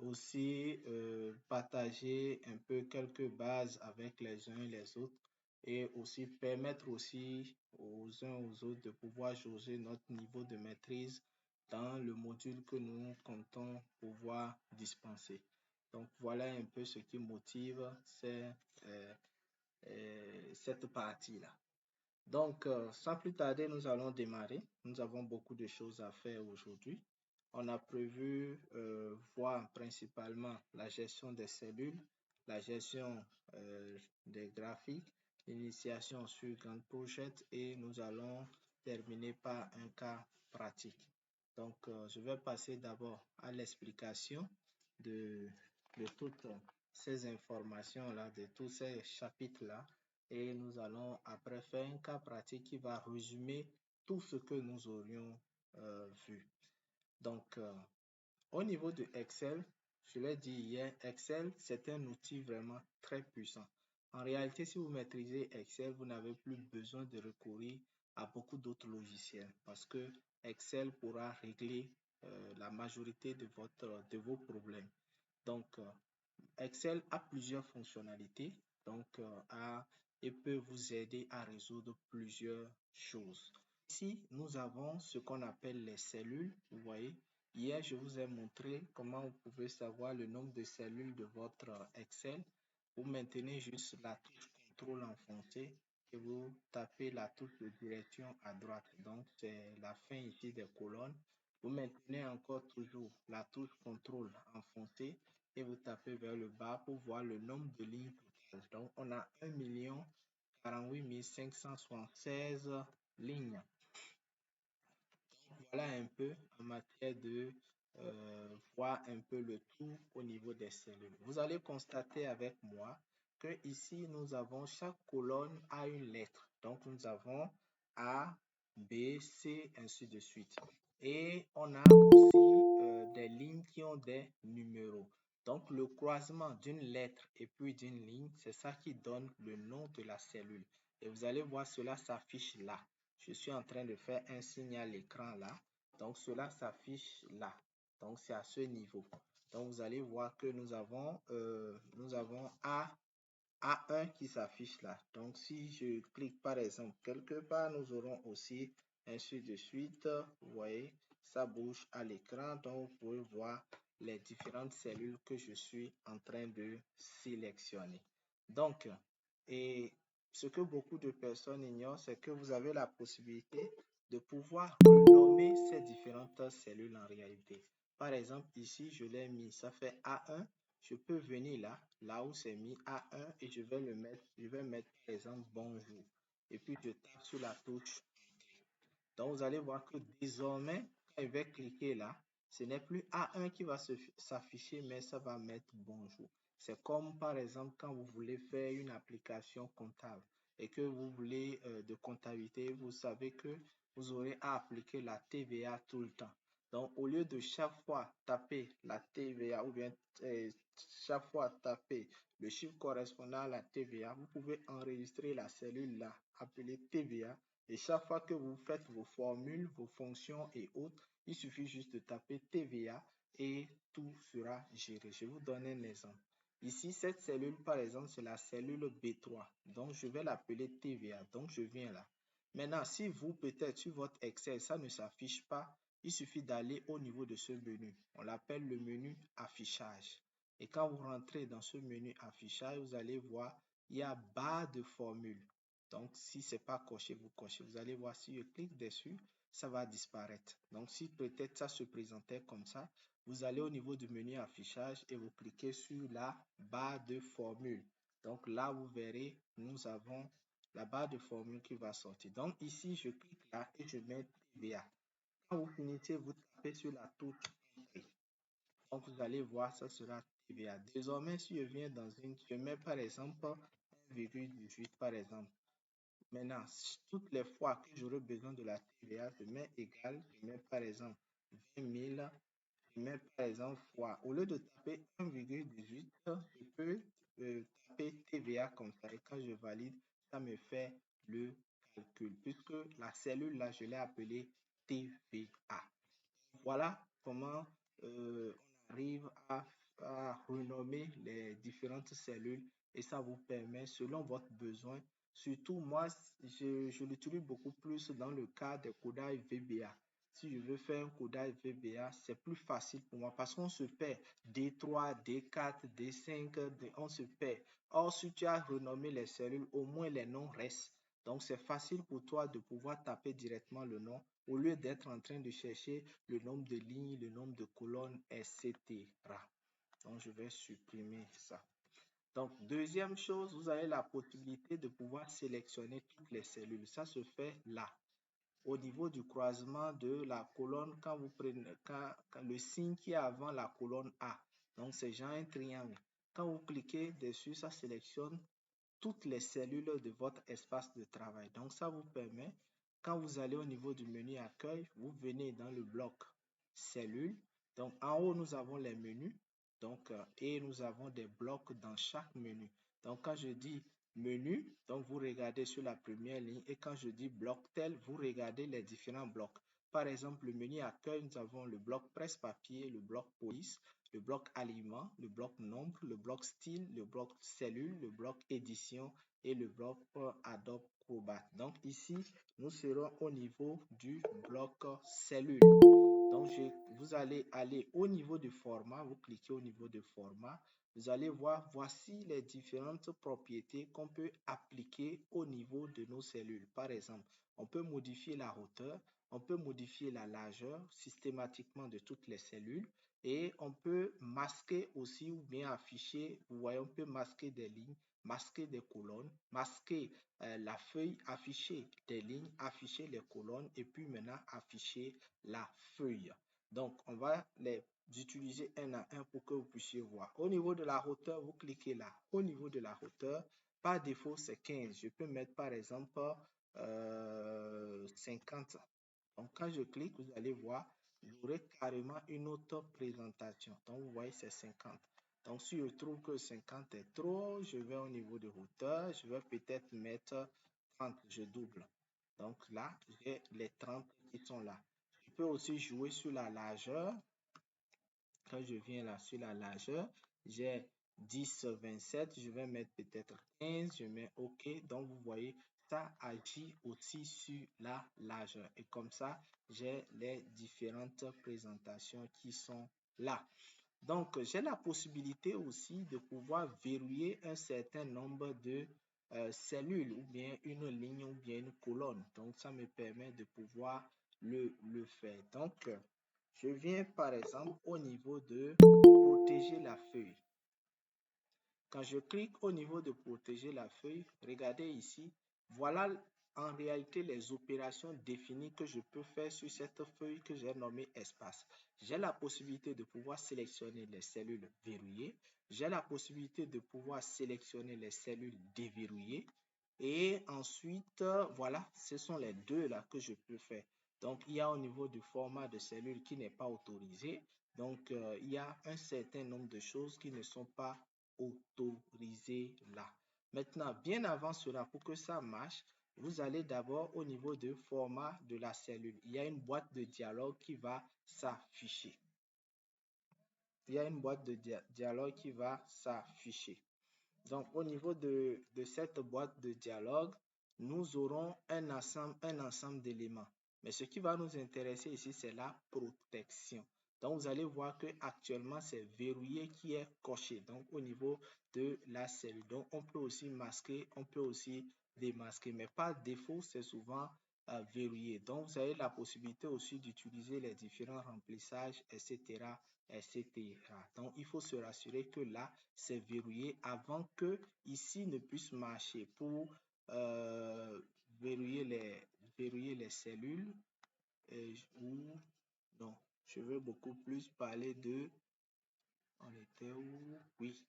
aussi partager un peu quelques bases avec les uns et les autres et aussi permettre aussi aux uns aux autres de pouvoir jauger notre niveau de maîtrise dans le module que nous comptons pouvoir dispenser. Donc voilà un peu ce qui motive euh, cette partie-là. Donc, sans plus tarder, nous allons démarrer. Nous avons beaucoup de choses à faire aujourd'hui. On a prévu voir principalement la gestion des cellules, la gestion des graphiques, l'initiation sur Gantt Project et nous allons terminer par un cas pratique. Donc, je vais passer d'abord à l'explication de, de toutes ces informations-là, de tous ces chapitres-là et nous allons après faire un cas pratique qui va résumer tout ce que nous aurions vu. Donc, au niveau de Excel, je l'ai dit hier, Excel, c'est un outil vraiment très puissant. En réalité, si vous maîtrisez Excel, vous n'avez plus besoin de recourir à beaucoup d'autres logiciels parce que Excel pourra régler la majorité de vos problèmes. Donc, Excel a plusieurs fonctionnalités, donc et peut vous aider à résoudre plusieurs choses. Ici, nous avons ce qu'on appelle les cellules. Vous voyez, hier, je vous ai montré comment vous pouvez savoir le nombre de cellules de votre Excel. Vous maintenez juste la touche contrôle enfoncée et vous tapez la touche de direction à droite. Donc, c'est la fin ici des colonnes. Vous maintenez encore toujours la touche contrôle enfoncée et vous tapez vers le bas pour voir le nombre de lignes totales. Donc, on a 1 048 576 lignes. Voilà un peu en matière de voir un peu le tout au niveau des cellules. Vous allez constater avec moi que ici, nous avons chaque colonne a une lettre. Donc, nous avons A, B, C, ainsi de suite. Et on a aussi des lignes qui ont des numéros. Donc, le croisement d'une lettre et puis d'une ligne, c'est ça qui donne le nom de la cellule. Et vous allez voir, cela s'affiche là. Je suis en train de faire un signe à l'écran là. Donc, cela s'affiche là. Donc, c'est à ce niveau. Donc, vous allez voir que nous avons A1 qui s'affiche là. Donc, si je clique par exemple quelque part, nous aurons aussi ainsi de suite. Vous voyez, ça bouge à l'écran. Donc, vous pouvez voir les différentes cellules que je suis en train de sélectionner. Donc, et ce que beaucoup de personnes ignorent, c'est que vous avez la possibilité de pouvoir renommer ces différentes cellules en réalité. Par exemple, ici, je l'ai mis, ça fait A1. Je peux venir là où c'est mis A1 et je vais mettre par exemple bonjour. Et puis je tape sur la touche. Donc vous allez voir que désormais, quand je vais cliquer là, ce n'est plus A1 qui va s'afficher, mais ça va mettre bonjour. C'est comme par exemple quand vous voulez faire une application comptable et que vous voulez de comptabilité, vous savez que vous aurez à appliquer la TVA tout le temps. Donc, au lieu de chaque fois taper la TVA ou bien chaque fois taper le chiffre correspondant à la TVA, vous pouvez enregistrer la cellule là, appelée TVA. Et chaque fois que vous faites vos formules, vos fonctions et autres, il suffit juste de taper TVA et tout sera géré. Je vous donne un exemple. Ici, cette cellule, par exemple, c'est la cellule B3. Donc, je vais l'appeler TVA. Donc, je viens là. Maintenant, si vous, peut-être, sur votre Excel, ça ne s'affiche pas, il suffit d'aller au niveau de ce menu. On l'appelle le menu affichage. Et quand vous rentrez dans ce menu affichage, vous allez voir, il y a barre de formule. Donc, si ce n'est pas coché, vous cochez. Vous allez voir, si je clique dessus, ça va disparaître. Donc, si peut-être ça se présentait comme ça, vous allez au niveau du menu affichage et vous cliquez sur la barre de formule. Donc, là, vous verrez, nous avons la barre de formule qui va sortir. Donc, ici, je clique là et je mets TVA. Quand vous finissez, vous tapez sur la touche Entrée. Donc, vous allez voir, ça sera TVA. Désormais, si je viens dans je mets par exemple 1,18 par exemple. Maintenant, toutes les fois que j'aurai besoin de la TVA, je mets égal, je mets par exemple 20 000, je mets par exemple fois. Au lieu de taper 1,18, je peux taper TVA comme ça. Et quand je valide, ça me fait le calcul. Puisque la cellule là, je l'ai appelée TVA. Voilà comment on arrive à renommer les différentes cellules et ça vous permet, selon votre besoin, surtout moi, je l'utilise beaucoup plus dans le cas des codages VBA. Si je veux faire un codage VBA, c'est plus facile pour moi parce qu'on se perd D3, D4, D5, on se perd. Or, si tu as renommé les cellules, au moins les noms restent. Donc, c'est facile pour toi de pouvoir taper directement le nom au lieu d'être en train de chercher le nombre de lignes, le nombre de colonnes, etc. Donc, je vais supprimer ça. Donc, deuxième chose, vous avez la possibilité de pouvoir sélectionner toutes les cellules. Ça se fait là, au niveau du croisement de la colonne, quand vous prenez quand le signe qui est avant la colonne A. Donc, c'est genre un triangle. Quand vous cliquez dessus, ça sélectionne toutes les cellules de votre espace de travail. Donc, ça vous permet, quand vous allez au niveau du menu accueil, vous venez dans le bloc cellules. Donc, en haut, nous avons les menus. Donc, et nous avons des blocs dans chaque menu. Donc, quand je dis menu, donc vous regardez sur la première ligne et quand je dis bloc tel, vous regardez les différents blocs. Par exemple, le menu accueil, nous avons le bloc presse-papier, le bloc police, le bloc aliments, le bloc nombre, le bloc style, le bloc cellule, le bloc édition et le bloc Adobe Acrobat. Donc ici, nous serons au niveau du bloc cellule. Donc vous allez aller au niveau du format, vous cliquez au niveau du format, vous allez voir, voici les différentes propriétés qu'on peut appliquer au niveau de nos cellules. Par exemple, on peut modifier la hauteur, on peut modifier la largeur systématiquement de toutes les cellules et on peut masquer aussi ou bien afficher, vous voyez, on peut masquer des lignes, masquer des colonnes, masquer la feuille, afficher des lignes, afficher les colonnes et puis maintenant afficher la feuille. Donc, on va les utiliser un à un pour que vous puissiez voir. Au niveau de la hauteur, vous cliquez là. Au niveau de la hauteur, par défaut, c'est 15. Je peux mettre par exemple 50. Donc, quand je clique, vous allez voir, j'aurai carrément une autre présentation. Donc, vous voyez, c'est 50. Donc, si je trouve que 50 est trop, je vais au niveau de hauteur, je vais peut-être mettre 30, je double. Donc là, j'ai les 30 qui sont là. Je peux aussi jouer sur la largeur. Quand je viens là sur la largeur, j'ai 10, 27, je vais mettre peut-être 15, je mets OK. Donc vous voyez, ça agit aussi sur la largeur. Et comme ça, j'ai les différentes présentations qui sont là. Donc, j'ai la possibilité aussi de pouvoir verrouiller un certain nombre de cellules ou bien une ligne ou bien une colonne. Donc, ça me permet de pouvoir le faire. Donc, je viens par exemple au niveau de protéger la feuille. Quand je clique au niveau de protéger la feuille, regardez ici, voilà en réalité les opérations définies que je peux faire sur cette feuille que j'ai nommée espace. J'ai la possibilité de pouvoir sélectionner les cellules verrouillées. J'ai la possibilité de pouvoir sélectionner les cellules déverrouillées. Et ensuite, voilà, ce sont les deux là que je peux faire. Donc, il y a au niveau du format de cellule qui n'est pas autorisé. Donc, il y a un certain nombre de choses qui ne sont pas autorisées là. Maintenant, bien avant cela, pour que ça marche, vous allez d'abord au niveau de format de la cellule. Il y a une boîte de dialogue qui va s'afficher. Il y a une boîte de dialogue qui va s'afficher. Donc, au niveau de cette boîte de dialogue, nous aurons un ensemble d'éléments. Mais ce qui va nous intéresser ici, c'est la protection. Donc, vous allez voir que actuellement c'est verrouillé qui est coché. Donc, au niveau de la cellule. Donc, on peut aussi masquer, on peut aussi démasquer. Mais par défaut, c'est souvent verrouillé. Donc, vous avez la possibilité aussi d'utiliser les différents remplissages, etc., etc. Donc, il faut se rassurer que là, c'est verrouillé avant que ici ne puisse marcher. Pour verrouiller les cellules, ou non, je veux beaucoup plus parler de, on était où? Oui,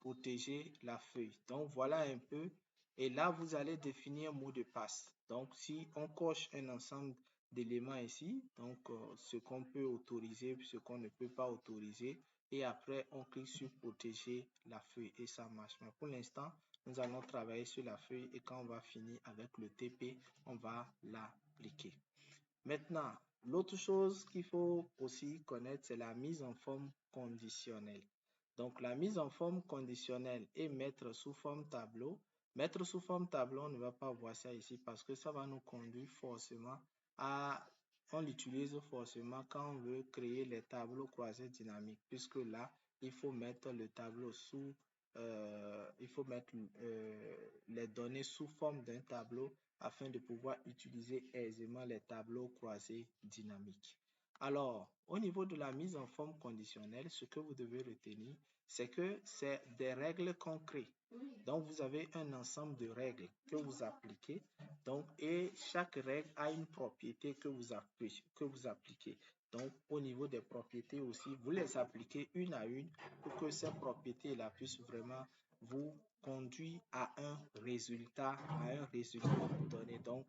protéger la feuille. Donc, voilà un peu. Et là, vous allez définir un mot de passe. Donc, si on coche un ensemble d'éléments ici, donc ce qu'on peut autoriser, ce qu'on ne peut pas autoriser, et après, on clique sur protéger la feuille et ça marche. Mais pour l'instant, nous allons travailler sur la feuille et quand on va finir avec le TP, on va l'appliquer. Maintenant, L'autre chose qu'il faut aussi connaître, c'est la mise en forme conditionnelle. Donc, la mise en forme conditionnelle et mettre sous forme tableau. Mettre sous forme tableau, on ne va pas voir ça ici parce que ça va nous conduire forcément à... On l'utilise forcément quand on veut créer les tableaux croisés dynamiques, puisque là, il faut mettre le tableau sous... il faut mettre les données sous forme d'un tableau afin de pouvoir utiliser aisément les tableaux croisés dynamiques. Alors, au niveau de la mise en forme conditionnelle, ce que vous devez retenir, c'est que c'est des règles concrètes. Donc, vous avez un ensemble de règles que vous appliquez. Donc, et chaque règle a une propriété que vous appliquez. Donc, au niveau des propriétés aussi, vous les appliquez une à une pour que ces propriétés-là puissent vraiment vous conduire à un résultat donné. Donc,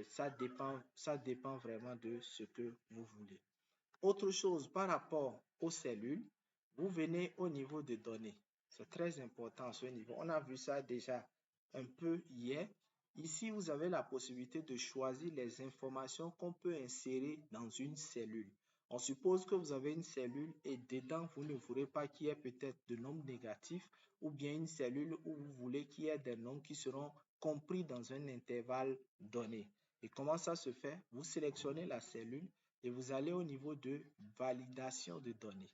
ça dépend vraiment de ce que vous voulez. Autre chose par rapport aux cellules, vous venez au niveau de données. C'est très important à ce niveau. On a vu ça déjà un peu hier. Ici, vous avez la possibilité de choisir les informations qu'on peut insérer dans une cellule. On suppose que vous avez une cellule et dedans, vous ne voulez pas qu'il y ait peut-être de nombres négatifs ou bien une cellule où vous voulez qu'il y ait des nombres qui seront compris dans un intervalle donné. Et comment ça se fait? Vous sélectionnez la cellule et vous allez au niveau de validation de données.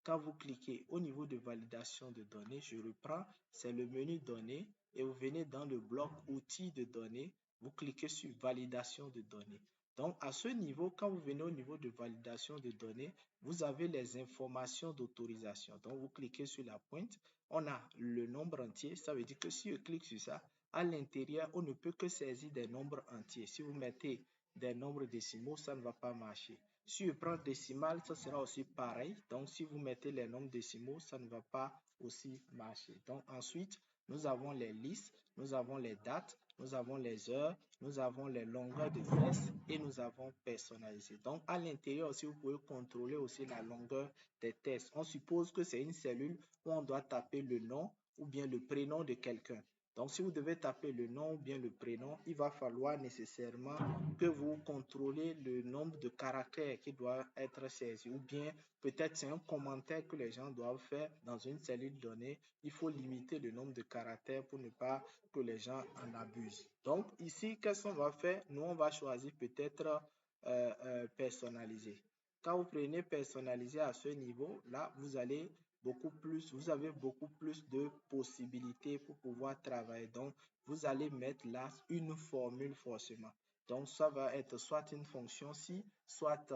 Quand vous cliquez au niveau de validation de données, je reprends, c'est le menu données et vous venez dans le bloc outils de données, vous cliquez sur validation de données. Donc, à ce niveau, quand vous venez au niveau de validation de données, vous avez les informations d'autorisation. Donc, vous cliquez sur la pointe, on a le nombre entier, ça veut dire que si je clique sur ça, à l'intérieur, on ne peut que saisir des nombres entiers. Si vous mettez des nombres décimaux, ça ne va pas marcher. Si je prends décimal, ça sera aussi pareil. Donc, si vous mettez les nombres décimaux, ça ne va pas aussi marcher. Donc, ensuite, nous avons les listes, nous avons les dates, nous avons les heures, nous avons les longueurs de tests et nous avons personnalisé. Donc, à l'intérieur aussi, vous pouvez contrôler aussi la longueur des tests. On suppose que c'est une cellule où on doit taper le nom ou bien le prénom de quelqu'un. Donc, si vous devez taper le nom ou bien le prénom, il va falloir nécessairement que vous contrôlez le nombre de caractères qui doivent être saisis. Ou bien, peut-être c'est un commentaire que les gens doivent faire dans une cellule donnée. Il faut limiter le nombre de caractères pour ne pas que les gens en abusent. Donc, ici, qu'est-ce qu'on va faire? Nous, on va choisir peut-être personnaliser. Quand vous prenez personnaliser à ce niveau, là, vous avez beaucoup plus de possibilités pour pouvoir travailler. Donc, vous allez mettre là une formule forcément. Donc, ça va être soit une fonction si, soit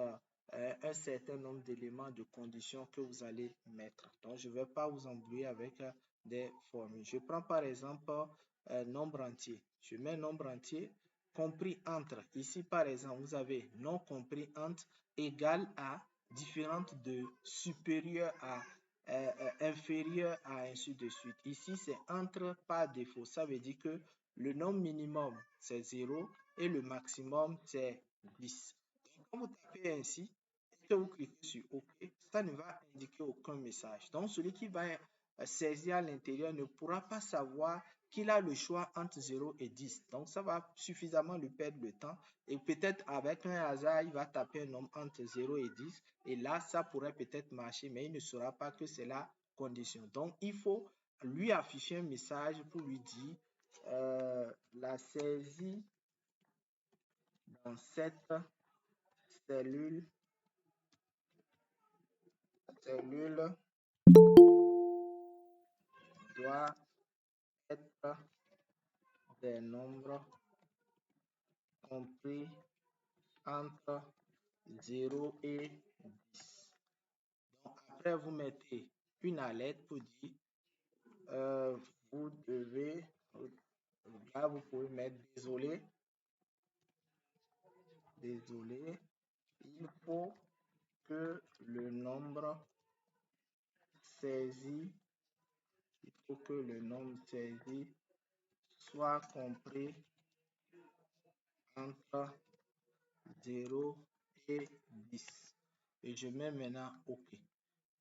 un certain nombre d'éléments de conditions que vous allez mettre. Donc, je ne vais pas vous embrouiller avec des formules. Je prends par exemple nombre entier. Je mets nombre entier compris entre. Ici, par exemple, vous avez non compris entre égal à différente de supérieur à inférieur à ainsi de suite. Ici, c'est entre par défaut. Ça veut dire que le nombre minimum, c'est 0 et le maximum, c'est 10. Donc, quand vous tapez ainsi, et que vous cliquez sur OK, ça ne va indiquer aucun message. Donc, celui qui va saisir à l'intérieur ne pourra pas savoir qu'il a le choix entre 0 et 10. Donc, ça va suffisamment lui perdre le temps. Et peut-être avec un hasard, il va taper un nombre entre 0 et 10. Et là, ça pourrait peut-être marcher, mais il ne saura pas que c'est la condition. Donc, il faut lui afficher un message pour lui dire la saisie dans cette cellule doit être des nombres compris entre 0 et 10. Donc, après, vous mettez une alerte pour dire vous devez, là, vous pouvez mettre désolé, il faut que le nombre saisi, soit compris entre 0 et 10. Et je mets maintenant OK.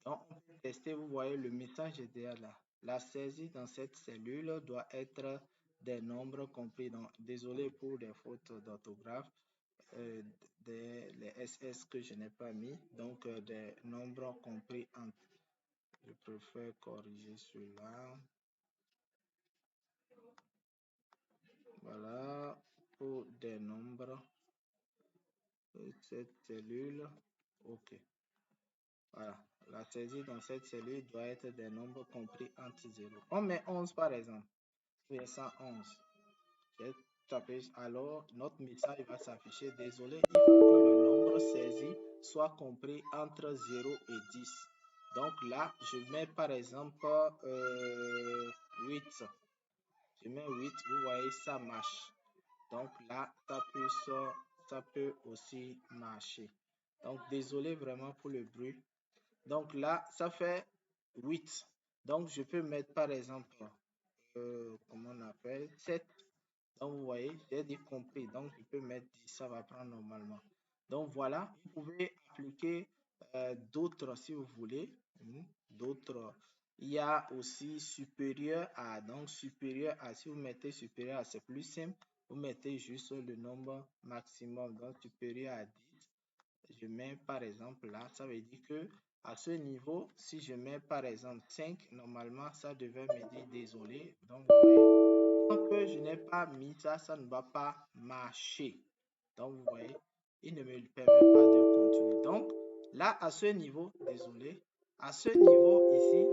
Donc, on peut tester, vous voyez, le message est derrière là. La saisie dans cette cellule doit être des nombres compris. Donc, désolé pour les fautes d'orthographe. les SS que je n'ai pas mis, donc des nombres compris entre. Je préfère corriger cela. Voilà, pour des nombres, cette cellule, ok. Voilà, la saisie dans cette cellule doit être des nombres compris entre 0. On met 11 par exemple, puis 111. J'ai tapé, alors notre message va s'afficher. Désolé, il faut que le nombre saisi soit compris entre 0 et 10. Donc là, je mets par exemple 8. Je mets 8, vous voyez, ça marche. Donc là, ça peut aussi marcher. Donc désolé vraiment pour le bruit. Donc là, ça fait 8. Donc je peux mettre par exemple, comment on appelle, 7. Donc vous voyez, j'ai dit compris. Donc je peux mettre 10, ça va prendre normalement. Donc voilà, vous pouvez appliquer d'autres si vous voulez. D'autres. Il y a aussi supérieur à. Donc supérieur à, si vous mettez supérieur à, c'est plus simple. Vous mettez juste le nombre maximum. Donc supérieur à 10. Je mets par exemple là, ça veut dire que à ce niveau, si je mets par exemple 5, normalement ça devait me dire désolé. Donc vous voyez, tant que je n'ai pas mis ça, ça ne va pas marcher. Donc vous voyez, il ne me permet pas de continuer. Donc là, à ce niveau, désolé, à ce niveau ici,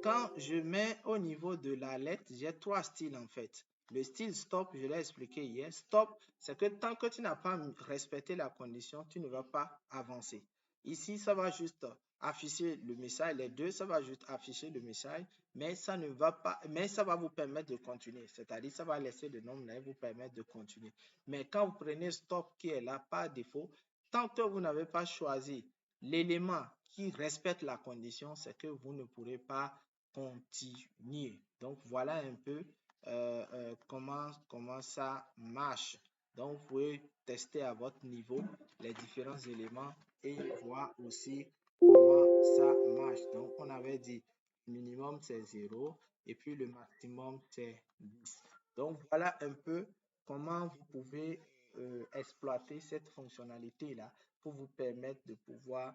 quand je mets au niveau de la lettre, j'ai trois styles en fait. Le style stop, je l'ai expliqué hier. Stop, c'est que tant que tu n'as pas respecté la condition, tu ne vas pas avancer. Ici, ça va juste afficher le message. Les deux, ça va juste afficher le message, mais ça ne va pas, mais ça va vous permettre de continuer. C'est-à-dire, ça va laisser le nombre là et vous permettre de continuer. Mais quand vous prenez stop qui est là par défaut, tant que vous n'avez pas choisi l'élément qui respecte la condition, c'est que vous ne pourrez pas continuer. Donc, voilà un peu comment ça marche. Donc, vous pouvez tester à votre niveau les différents éléments et voir aussi comment ça marche. Donc, on avait dit minimum c'est 0 et puis le maximum c'est 10. Donc, voilà un peu comment vous pouvez exploiter cette fonctionnalité-là pour vous permettre de pouvoir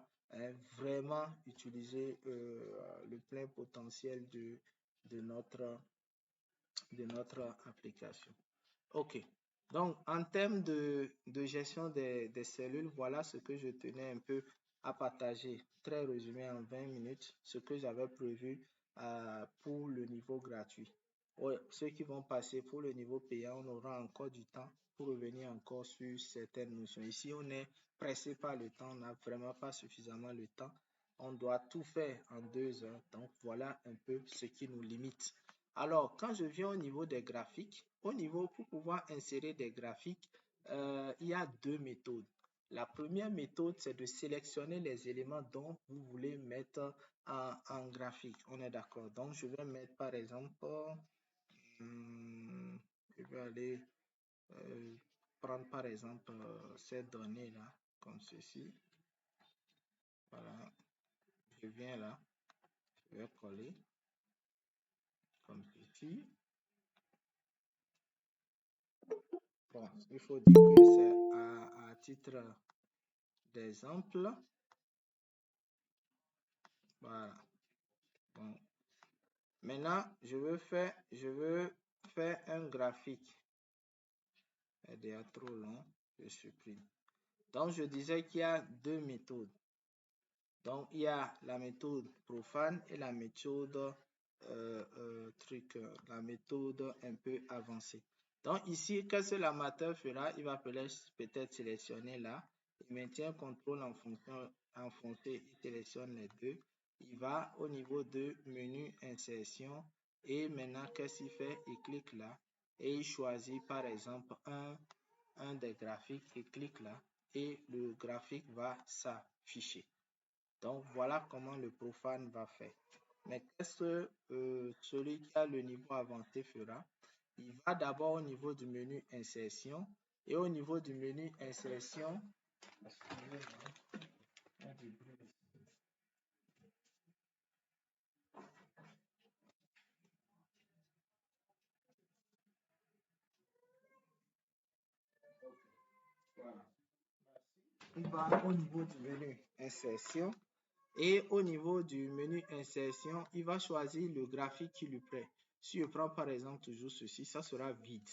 vraiment utiliser le plein potentiel de notre application. OK. Donc, en termes de gestion des cellules, voilà ce que je tenais un peu à partager, très résumé en 20 minutes, ce que j'avais prévu pour le niveau gratuit. Ouais, ceux qui vont passer pour le niveau payant, on aura encore du temps pour revenir encore sur certaines notions. Ici, on est pressé par le temps, on n'a vraiment pas suffisamment le temps. On doit tout faire en 2 heures. Donc, voilà un peu ce qui nous limite. Alors, quand je viens au niveau des graphiques, pour pouvoir insérer des graphiques, il y a deux méthodes. La première méthode, c'est de sélectionner les éléments dont vous voulez mettre en graphique. On est d'accord. Donc, je vais mettre par exemple, je vais aller prendre par exemple ces données-là, comme ceci. Voilà. Je viens là, je vais coller comme ceci. Bon, il faut dire que c'est à titre d'exemple. Voilà. Bon. Maintenant, je veux faire un graphique. C'est déjà trop long, je supprime. Donc, je disais qu'il y a deux méthodes. Donc, il y a la méthode profane et la méthode la méthode un peu avancée. Donc, ici, qu'est-ce que l'amateur fera? Il va peut-être sélectionner là. Il maintient contrôle en fonction, enfoncé, il sélectionne les deux. Il va au niveau de menu insertion et maintenant, qu'est-ce qu'il fait? Il clique là et il choisit par exemple un des graphiques. Il clique là et le graphique va s'afficher. Donc, voilà comment le profane va faire. Mais qu'est-ce que celui qui a le niveau avancé fera? Il va d'abord au niveau du menu insertion et au niveau du menu insertion, voilà. il va au niveau du menu insertion. Et au niveau du menu insertion, il va choisir le graphique qui lui plaît. Si je prends par exemple toujours ceci, ça sera vide.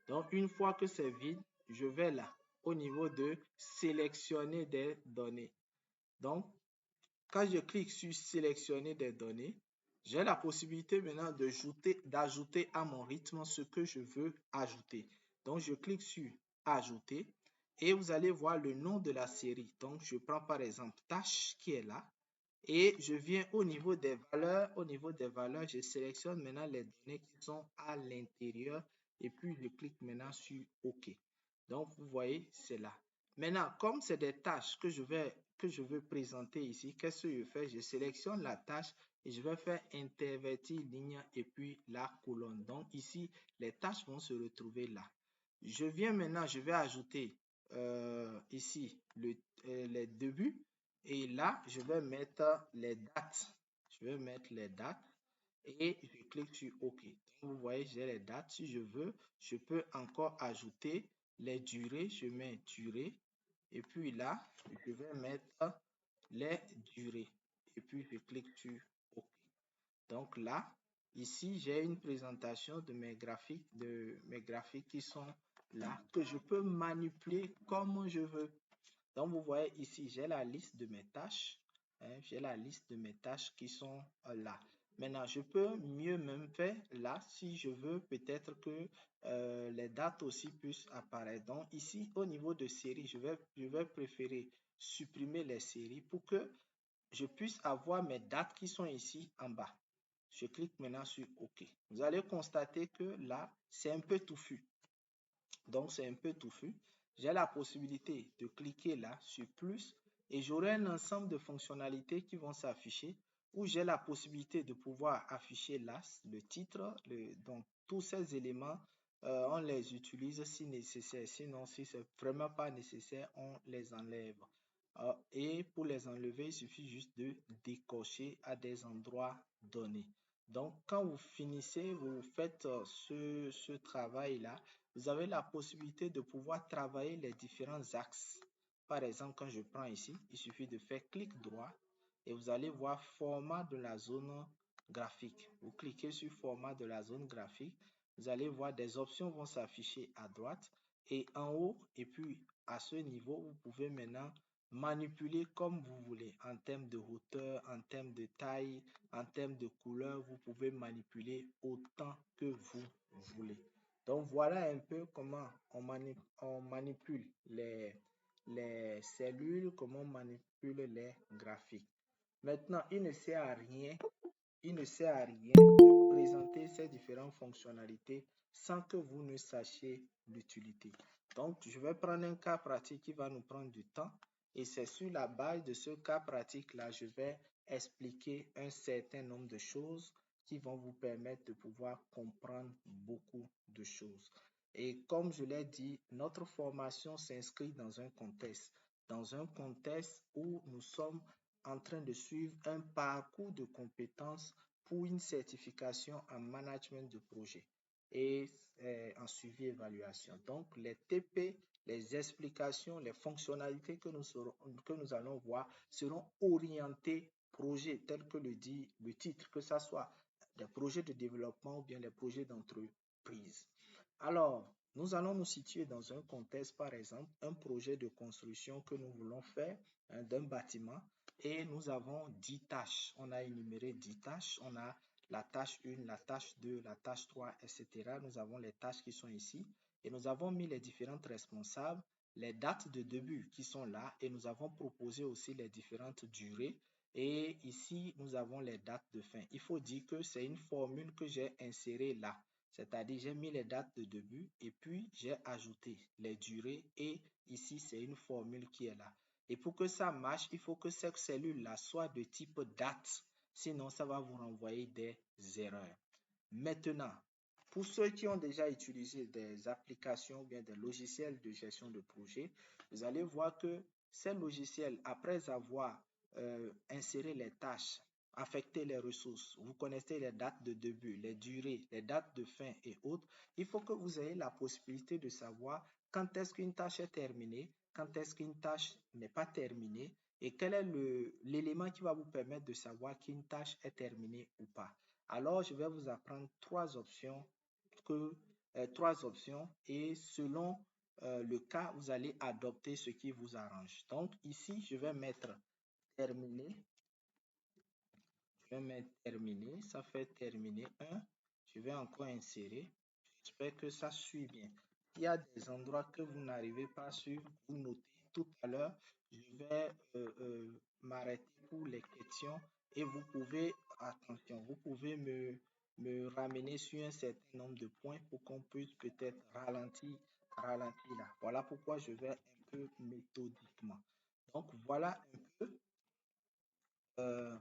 Donc, une fois que c'est vide, je vais là, au niveau de sélectionner des données. Donc, quand je clique sur sélectionner des données, j'ai la possibilité maintenant d'ajouter à mon rythme ce que je veux ajouter. Donc, je clique sur ajouter et vous allez voir le nom de la série. Donc, je prends par exemple tâche qui est là et je viens au niveau des valeurs. Au niveau des valeurs, je sélectionne maintenant les données qui sont à l'intérieur et puis je clique maintenant sur OK. Donc, vous voyez, c'est là. Maintenant, comme c'est des tâches que je veux présenter ici, qu'est-ce que je fais? Je sélectionne la tâche et je vais faire intervertir ligne et puis la colonne. Donc, ici, les tâches vont se retrouver là. Je viens maintenant, je vais ajouter ici les débuts et là, je vais mettre les dates. Je vais mettre les dates et je clique sur OK. Donc, vous voyez, j'ai les dates. Si je veux, je peux encore ajouter les durées. Je mets durée et puis là, je vais mettre les durées et puis je clique sur OK. Donc là, ici, j'ai une présentation de mes graphiques qui sont là, que je peux manipuler comme je veux. Donc, vous voyez ici, j'ai la liste de mes tâches. J'ai la liste de mes tâches qui sont là. Maintenant, je peux mieux même faire là si je veux peut-être que les dates aussi puissent apparaître. Donc, ici, au niveau de série, je vais préférer supprimer les séries pour que je puisse avoir mes dates qui sont ici en bas. Je clique maintenant sur OK. Vous allez constater que là, c'est un peu touffu. Donc, c'est un peu touffu. J'ai la possibilité de cliquer là sur plus et j'aurai un ensemble de fonctionnalités qui vont s'afficher où j'ai la possibilité de pouvoir afficher là le titre. Donc, tous ces éléments, on les utilise si nécessaire. Sinon, si c'est vraiment pas nécessaire, on les enlève. Et pour les enlever, il suffit juste de décocher à des endroits donnés. Donc, quand vous finissez, vous faites ce travail-là, vous avez la possibilité de pouvoir travailler les différents axes. Par exemple, quand je prends ici, il suffit de faire clic droit et vous allez voir format de la zone graphique. Vous cliquez sur format de la zone graphique, vous allez voir des options vont s'afficher à droite et en haut et puis à ce niveau, vous pouvez maintenant manipuler comme vous voulez en termes de hauteur, en termes de taille, en termes de couleur, vous pouvez manipuler autant que vous voulez. Donc voilà un peu comment on manipule les cellules, comment on manipule les graphiques. Maintenant, il ne sert à rien de présenter ces différentes fonctionnalités sans que vous ne sachiez l'utilité. Donc, je vais prendre un cas pratique qui va nous prendre du temps et c'est sur la base de ce cas pratique-là, je vais expliquer un certain nombre de choses qui vont vous permettre de pouvoir comprendre beaucoup de choses. Et comme je l'ai dit, notre formation s'inscrit dans un contexte où nous sommes en train de suivre un parcours de compétences pour une certification en management de projet et en suivi évaluation. Donc, les TP, les explications, les fonctionnalités que nous allons voir seront orientées projet tel que le dit le titre, que ce soit des projets de développement ou bien des projets d'entreprise. Alors, nous allons nous situer dans un contexte, par exemple, un projet de construction que nous voulons faire d'un bâtiment et nous avons 10 tâches. On a énuméré 10 tâches. On a la tâche 1, la tâche 2, la tâche 3, etc. Nous avons les tâches qui sont ici et nous avons mis les différentes responsables, les dates de début qui sont là et nous avons proposé aussi les différentes durées. Et ici, nous avons les dates de fin. Il faut dire que c'est une formule que j'ai insérée là. C'est-à-dire, j'ai mis les dates de début et puis j'ai ajouté les durées et ici, c'est une formule qui est là. Et pour que ça marche, il faut que cette cellule-là soit de type date. Sinon, ça va vous renvoyer des erreurs. Maintenant, pour ceux qui ont déjà utilisé des applications ou bien des logiciels de gestion de projet, vous allez voir que ces logiciels, après avoir inséré les tâches, affecté les ressources, vous connaissez les dates de début, les durées, les dates de fin et autres, il faut que vous ayez la possibilité de savoir quand est-ce qu'une tâche est terminée, quand est-ce qu'une tâche n'est pas terminée et quel est l'élément qui va vous permettre de savoir qu'une tâche est terminée ou pas. Alors, je vais vous apprendre trois options et selon le cas, vous allez adopter ce qui vous arrange. Donc, ici, je vais mettre terminé. Je vais mettre terminé. Ça fait terminé 1. Je vais encore insérer. J'espère que ça suit bien. S'il y a des endroits que vous n'arrivez pas à suivre, vous notez tout à l'heure. Je vais m'arrêter pour les questions et vous pouvez, attention, vous pouvez me ramener sur un certain nombre de points pour qu'on puisse peut-être ralentir là. Voilà pourquoi je vais un peu méthodiquement. Donc, voilà un peu euh,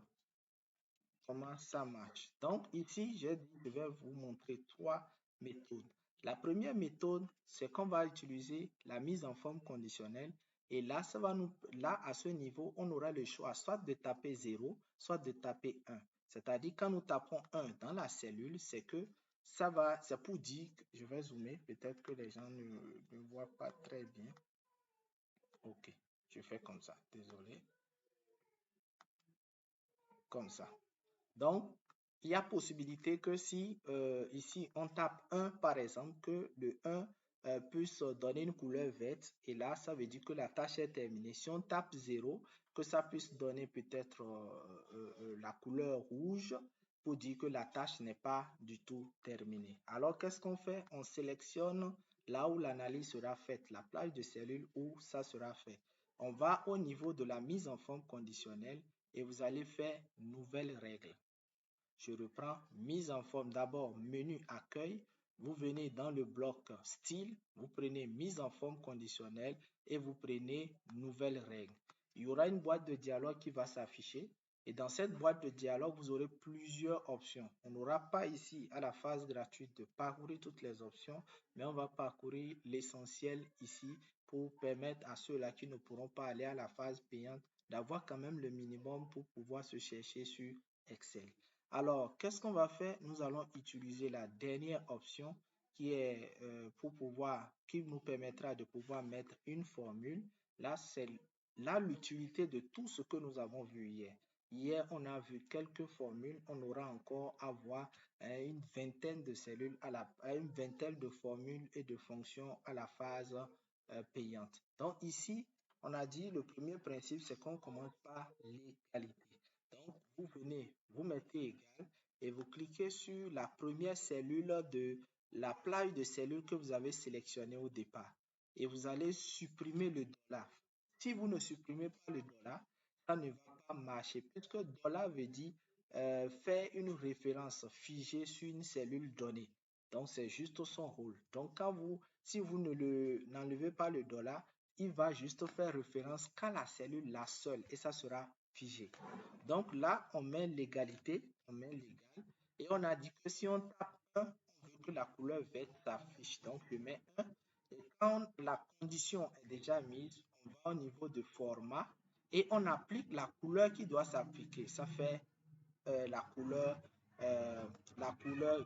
comment ça marche. Donc, ici, je vais vous montrer trois méthodes. La première méthode, c'est qu'on va utiliser la mise en forme conditionnelle. Et là, là, à ce niveau, on aura le choix soit de taper 0, soit de taper 1. C'est-à-dire, quand nous tapons 1 dans la cellule, c'est que c'est pour dire, je vais zoomer, peut-être que les gens ne voient pas très bien. Ok, je fais comme ça, désolé. Comme ça. Donc, il y a possibilité que si ici on tape 1 par exemple, que le 1 puisse donner une couleur verte et là ça veut dire que la tâche est terminée. Si on tape 0, que ça puisse donner peut-être la couleur rouge pour dire que la tâche n'est pas du tout terminée. Alors qu'est-ce qu'on fait? On sélectionne là où l'analyse sera faite, la plage de cellules où ça sera fait. On va au niveau de la mise en forme conditionnelle et vous allez faire nouvelle règle. Je reprends mise en forme. D'abord, menu accueil. Vous venez dans le bloc style. Vous prenez mise en forme conditionnelle et vous prenez nouvelle règle. Il y aura une boîte de dialogue qui va s'afficher. Et dans cette boîte de dialogue, vous aurez plusieurs options. On n'aura pas ici à la phase gratuite de parcourir toutes les options, mais on va parcourir l'essentiel ici pour permettre à ceux-là qui ne pourront pas aller à la phase payante d'avoir quand même le minimum pour pouvoir se chercher sur Excel. Alors, qu'est-ce qu'on va faire? Nous allons utiliser la dernière option qui est qui nous permettra de pouvoir mettre une formule. Là, c'est là l'utilité de tout ce que nous avons vu hier. Hier, on a vu quelques formules. On aura encore à voir une vingtaine de cellules, une vingtaine de formules et de fonctions à la phase payante. Donc ici, on a dit le premier principe, c'est qu'on commence par l'égalité. Donc, vous venez, vous mettez égal et vous cliquez sur la première cellule de la plage de cellules que vous avez sélectionnée au départ. Et vous allez supprimer le dollar. Si vous ne supprimez pas le dollar, ça ne va pas marcher puisque dollar veut dire faire une référence figée sur une cellule donnée. Donc, c'est juste son rôle. Donc, si vous n'enlevez pas le dollar, il va juste faire référence qu'à la cellule, la seule, et ça sera figé. Donc là, on met l'égalité, on met l'égal, et on a dit que si on tape 1, on veut que la couleur verte s'affiche. Donc je mets 1, et quand la condition est déjà mise, on va au niveau de format, et on applique la couleur qui doit s'appliquer. Ça fait la couleur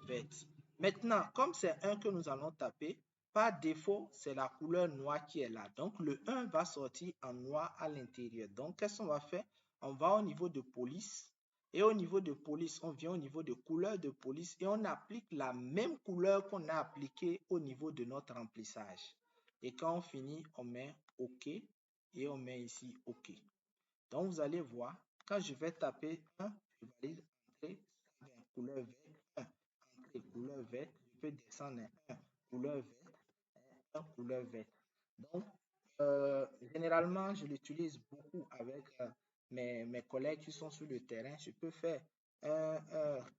verte. Maintenant, comme c'est 1 que nous allons taper, par défaut, c'est la couleur noire qui est là. Donc, le 1 va sortir en noir à l'intérieur. Donc, qu'est-ce qu'on va faire? On va au niveau de police. Et au niveau de police, on vient au niveau de couleur de police et on applique la même couleur qu'on a appliquée au niveau de notre remplissage. Et quand on finit, on met OK et on met ici OK. Donc, vous allez voir, quand je vais taper 1, je valide entrée, couleur verte, 1, entrée, couleur verte, je peux descendre 1, couleur verte, 1, couleur verte. Donc, généralement, je l'utilise beaucoup avec mes collègues qui sont sur le terrain. Je peux faire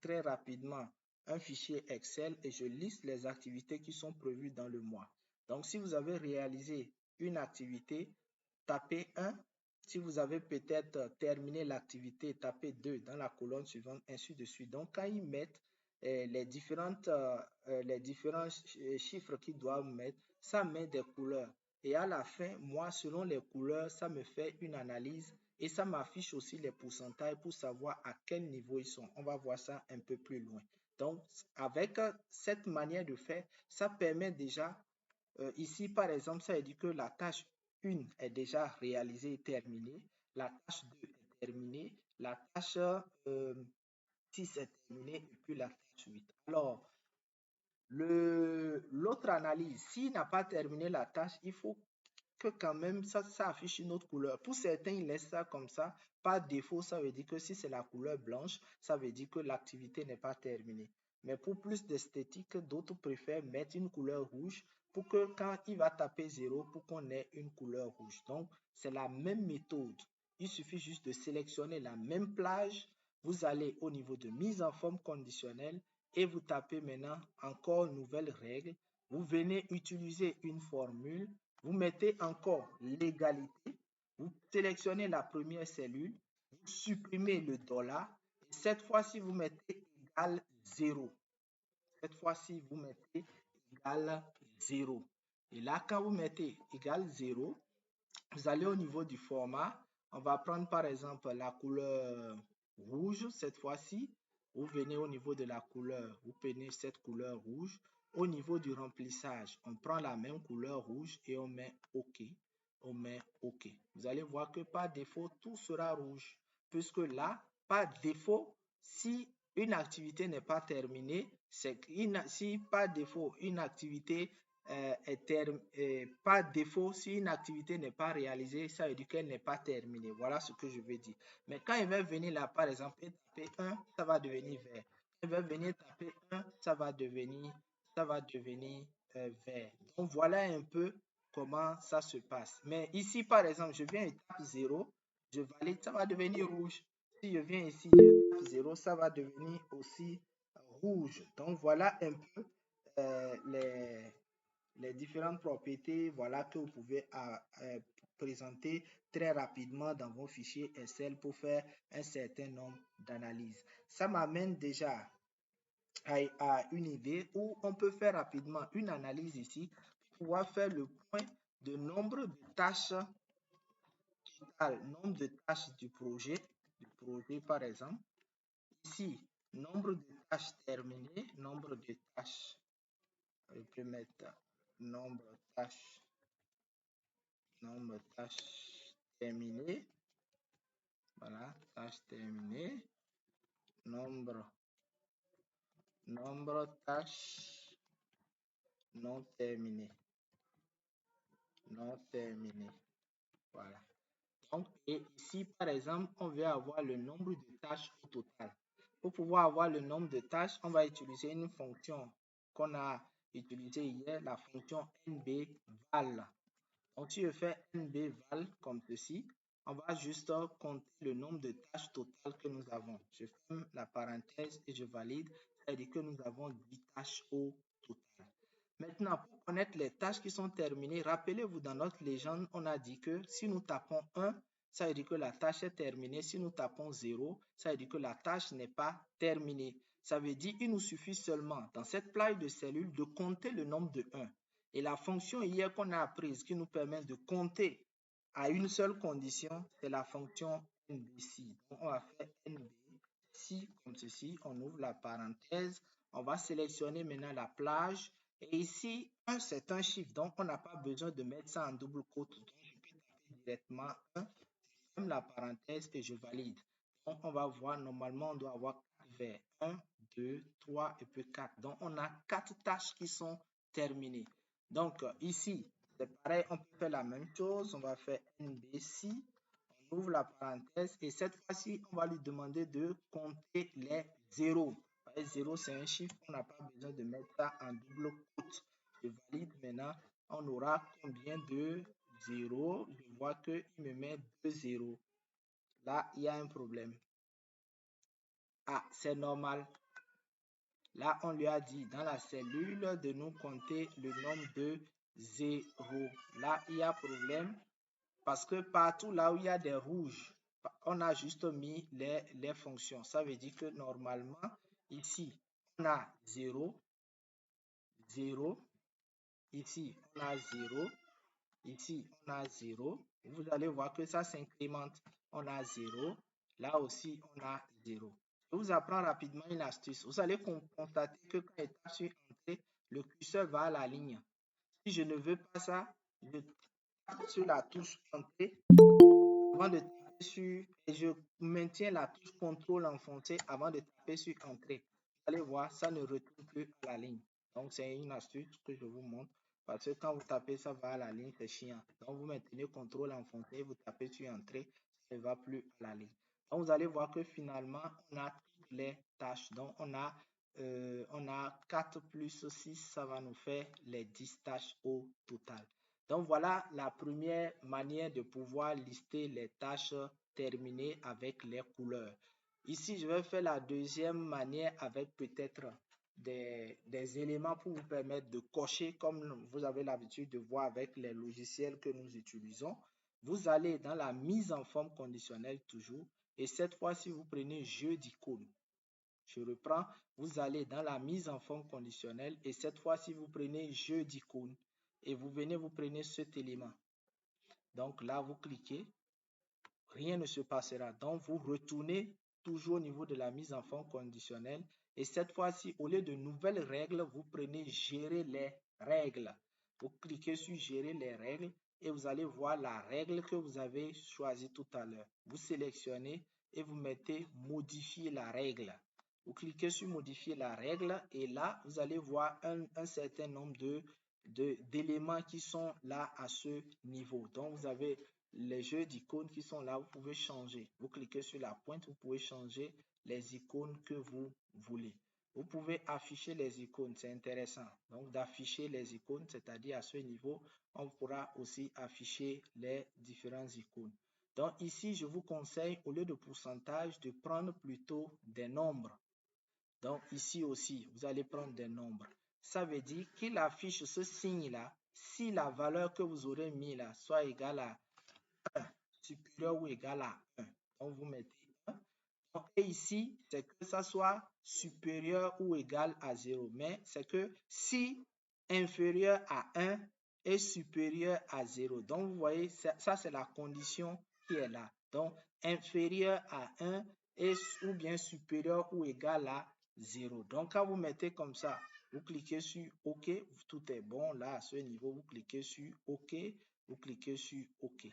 très rapidement un fichier Excel et je liste les activités qui sont prévues dans le mois. Donc, si vous avez réalisé une activité, tapez 1. Si vous avez peut-être terminé l'activité, tapez 2 dans la colonne suivante, ainsi de suite. Donc, quand ils mettent les différents chiffres qu'ils doivent mettre, ça met des couleurs. Et à la fin, moi, selon les couleurs, ça me fait une analyse et ça m'affiche aussi les pourcentages pour savoir à quel niveau ils sont. On va voir ça un peu plus loin. Donc, avec cette manière de faire, ça permet déjà, ici par exemple, ça dit que la tâche 1 est déjà réalisée et terminée, la tâche 2 est terminée, la tâche 6 est terminée et puis la tâche 8. Alors, l'autre analyse, s'il n'a pas terminé la tâche, il faut que quand même ça affiche une autre couleur. Pour certains, ils laissent ça comme ça. Par défaut, ça veut dire que si c'est la couleur blanche, ça veut dire que l'activité n'est pas terminée. Mais pour plus d'esthétique, d'autres préfèrent mettre une couleur rouge pour que quand il va taper 0, pour qu'on ait une couleur rouge. Donc, c'est la même méthode. Il suffit juste de sélectionner la même plage. Vous allez au niveau de mise en forme conditionnelle et vous tapez maintenant encore nouvelle règle. Vous venez utiliser une formule. Vous mettez encore l'égalité, vous sélectionnez la première cellule, vous supprimez le dollar, et cette fois-ci, vous mettez égal 0. Cette fois-ci, vous mettez égal 0. Et là, quand vous mettez égal 0, vous allez au niveau du format. On va prendre par exemple la couleur rouge cette fois-ci. Vous venez au niveau de la couleur, vous prenez cette couleur rouge. Au niveau du remplissage, on prend la même couleur rouge et on met OK. On met OK. Vous allez voir que par défaut, tout sera rouge. Puisque là, par défaut, si une activité n'est pas terminée, si par défaut une activité par défaut, si une activité n'est pas réalisée, ça veut dire qu'elle n'est pas terminée. Voilà ce que je veux dire. Mais quand il va venir là, par exemple, et taper 1, ça va devenir vert. Quand il va venir taper 1, ça va devenir vert. Donc voilà un peu comment ça se passe. Mais ici, par exemple, je viens et tape 0, je valide, ça va devenir rouge. Si je viens ici, je tape 0, ça va devenir aussi rouge. Donc voilà un peu les différentes propriétés, voilà, que vous pouvez présenter très rapidement dans vos fichiers Excel pour faire un certain nombre d'analyses. Ça m'amène déjà à une idée où on peut faire rapidement une analyse ici pour pouvoir faire le point de nombre de tâches total, nombre de tâches du projet par exemple. Ici, nombre de tâches terminées, nombre de tâches, je peux mettre nombre de tâches terminées. Voilà, tâches terminées. Nombre tâches non terminées. Voilà. Donc, et ici, par exemple, on veut avoir le nombre de tâches au total. Pour pouvoir avoir le nombre de tâches, on va utiliser une fonction qu'on a utilisée hier, la fonction nbval. Donc, si je fais nbval comme ceci, on va juste compter le nombre de tâches totales que nous avons. Je ferme la parenthèse et je valide. C'est-à-dire que nous avons 10 tâches au total. Maintenant, pour connaître les tâches qui sont terminées, rappelez-vous, dans notre légende, on a dit que si nous tapons 1, ça veut dire que la tâche est terminée. Si nous tapons 0, ça veut dire que la tâche n'est pas terminée. Ça veut dire qu'il nous suffit seulement, dans cette plage de cellules, de compter le nombre de 1. Et la fonction hier qu'on a apprise qui nous permet de compter à une seule condition, c'est la fonction NBC. Donc, on va faire NBC comme ceci. On ouvre la parenthèse. On va sélectionner maintenant la plage. Et ici, 1, c'est un chiffre. Donc, on n'a pas besoin de mettre ça en double quote. Donc, je peux taper directement 1. Je ferme la parenthèse et je valide. Donc, on va voir, normalement, on doit avoir 4 vers 1, 2, 3 et puis 4. Donc, on a 4 tâches qui sont terminées. Donc, ici, c'est pareil, on peut faire la même chose. On va faire NBC. On ouvre la parenthèse et cette fois-ci, on va lui demander de compter les zéros. 0, c'est un chiffre, on n'a pas besoin de mettre ça en double quote. Je valide maintenant. On aura combien de zéros? Je vois qu'il me met 2 zéros. Là, il y a un problème. Ah, c'est normal. Là, on lui a dit dans la cellule de nous compter le nombre de zéros. Là, il y a problème parce que partout là où il y a des rouges, on a juste mis les fonctions. Ça veut dire que normalement, ici, on a 0, 0. Ici, on a 0. Ici, on a 0. Vous allez voir que ça s'incrémente. On a 0. Là aussi, on a 0. Je vous apprends rapidement une astuce. Vous allez constater que quand je tape sur Entrée, le curseur va à la ligne. Si je ne veux pas ça, je tape sur la touche entrée avant de taper sur, et je maintiens la touche contrôle enfoncée avant de taper sur entrée. Vous allez voir, ça ne retourne plus à la ligne. Donc, c'est une astuce que je vous montre. Parce que quand vous tapez, ça va à la ligne, c'est chiant. Donc, vous maintenez contrôle enfoncé, vous tapez sur entrée, ça ne va plus à la ligne. Donc, vous allez voir que finalement, on a toutes les tâches. Donc, on a 4 plus 6, ça va nous faire les 10 tâches au total. Donc, voilà la première manière de pouvoir lister les tâches terminées avec les couleurs. Ici, je vais faire la deuxième manière avec peut-être des éléments pour vous permettre de cocher comme vous avez l'habitude de voir avec les logiciels que nous utilisons. Vous allez dans la mise en forme conditionnelle toujours et cette fois-ci, vous prenez jeu d'icônes. Je reprends, vous allez dans la mise en forme conditionnelle et cette fois-ci, vous prenez jeu d'icônes et vous venez, vous prenez cet élément. Donc là, vous cliquez, rien ne se passera. Donc, vous retournez toujours au niveau de la mise en forme conditionnelle et cette fois-ci, au lieu de nouvelles règles, vous prenez gérer les règles. Vous cliquez sur gérer les règles et vous allez voir la règle que vous avez choisie tout à l'heure. Vous sélectionnez et vous mettez modifier la règle. Vous cliquez sur modifier la règle et là, vous allez voir un certain nombre d'éléments qui sont là à ce niveau. Donc, vous avez les jeux d'icônes qui sont là, vous pouvez changer. Vous cliquez sur la pointe, vous pouvez changer les icônes que vous voulez. Vous pouvez afficher les icônes, c'est intéressant. Donc, d'afficher les icônes, c'est-à-dire à ce niveau, on pourra aussi afficher les différentes icônes. Donc, ici, je vous conseille, au lieu de pourcentage, de prendre plutôt des nombres. Donc, ici aussi, vous allez prendre des nombres. Ça veut dire qu'il affiche ce signe-là si la valeur que vous aurez mis là soit égale à 1, supérieur ou égal à 1. Donc, vous mettez 1. Et ici, c'est que ça soit supérieur ou égal à 0. Mais c'est que si inférieur à 1 est supérieur à 0. Donc, vous voyez, ça c'est la condition qui est là. Donc, inférieur à 1 ou bien supérieur ou égal à 0. Donc, quand vous mettez comme ça, vous cliquez sur OK, tout est bon. Là, à ce niveau, vous cliquez sur OK, vous cliquez sur OK.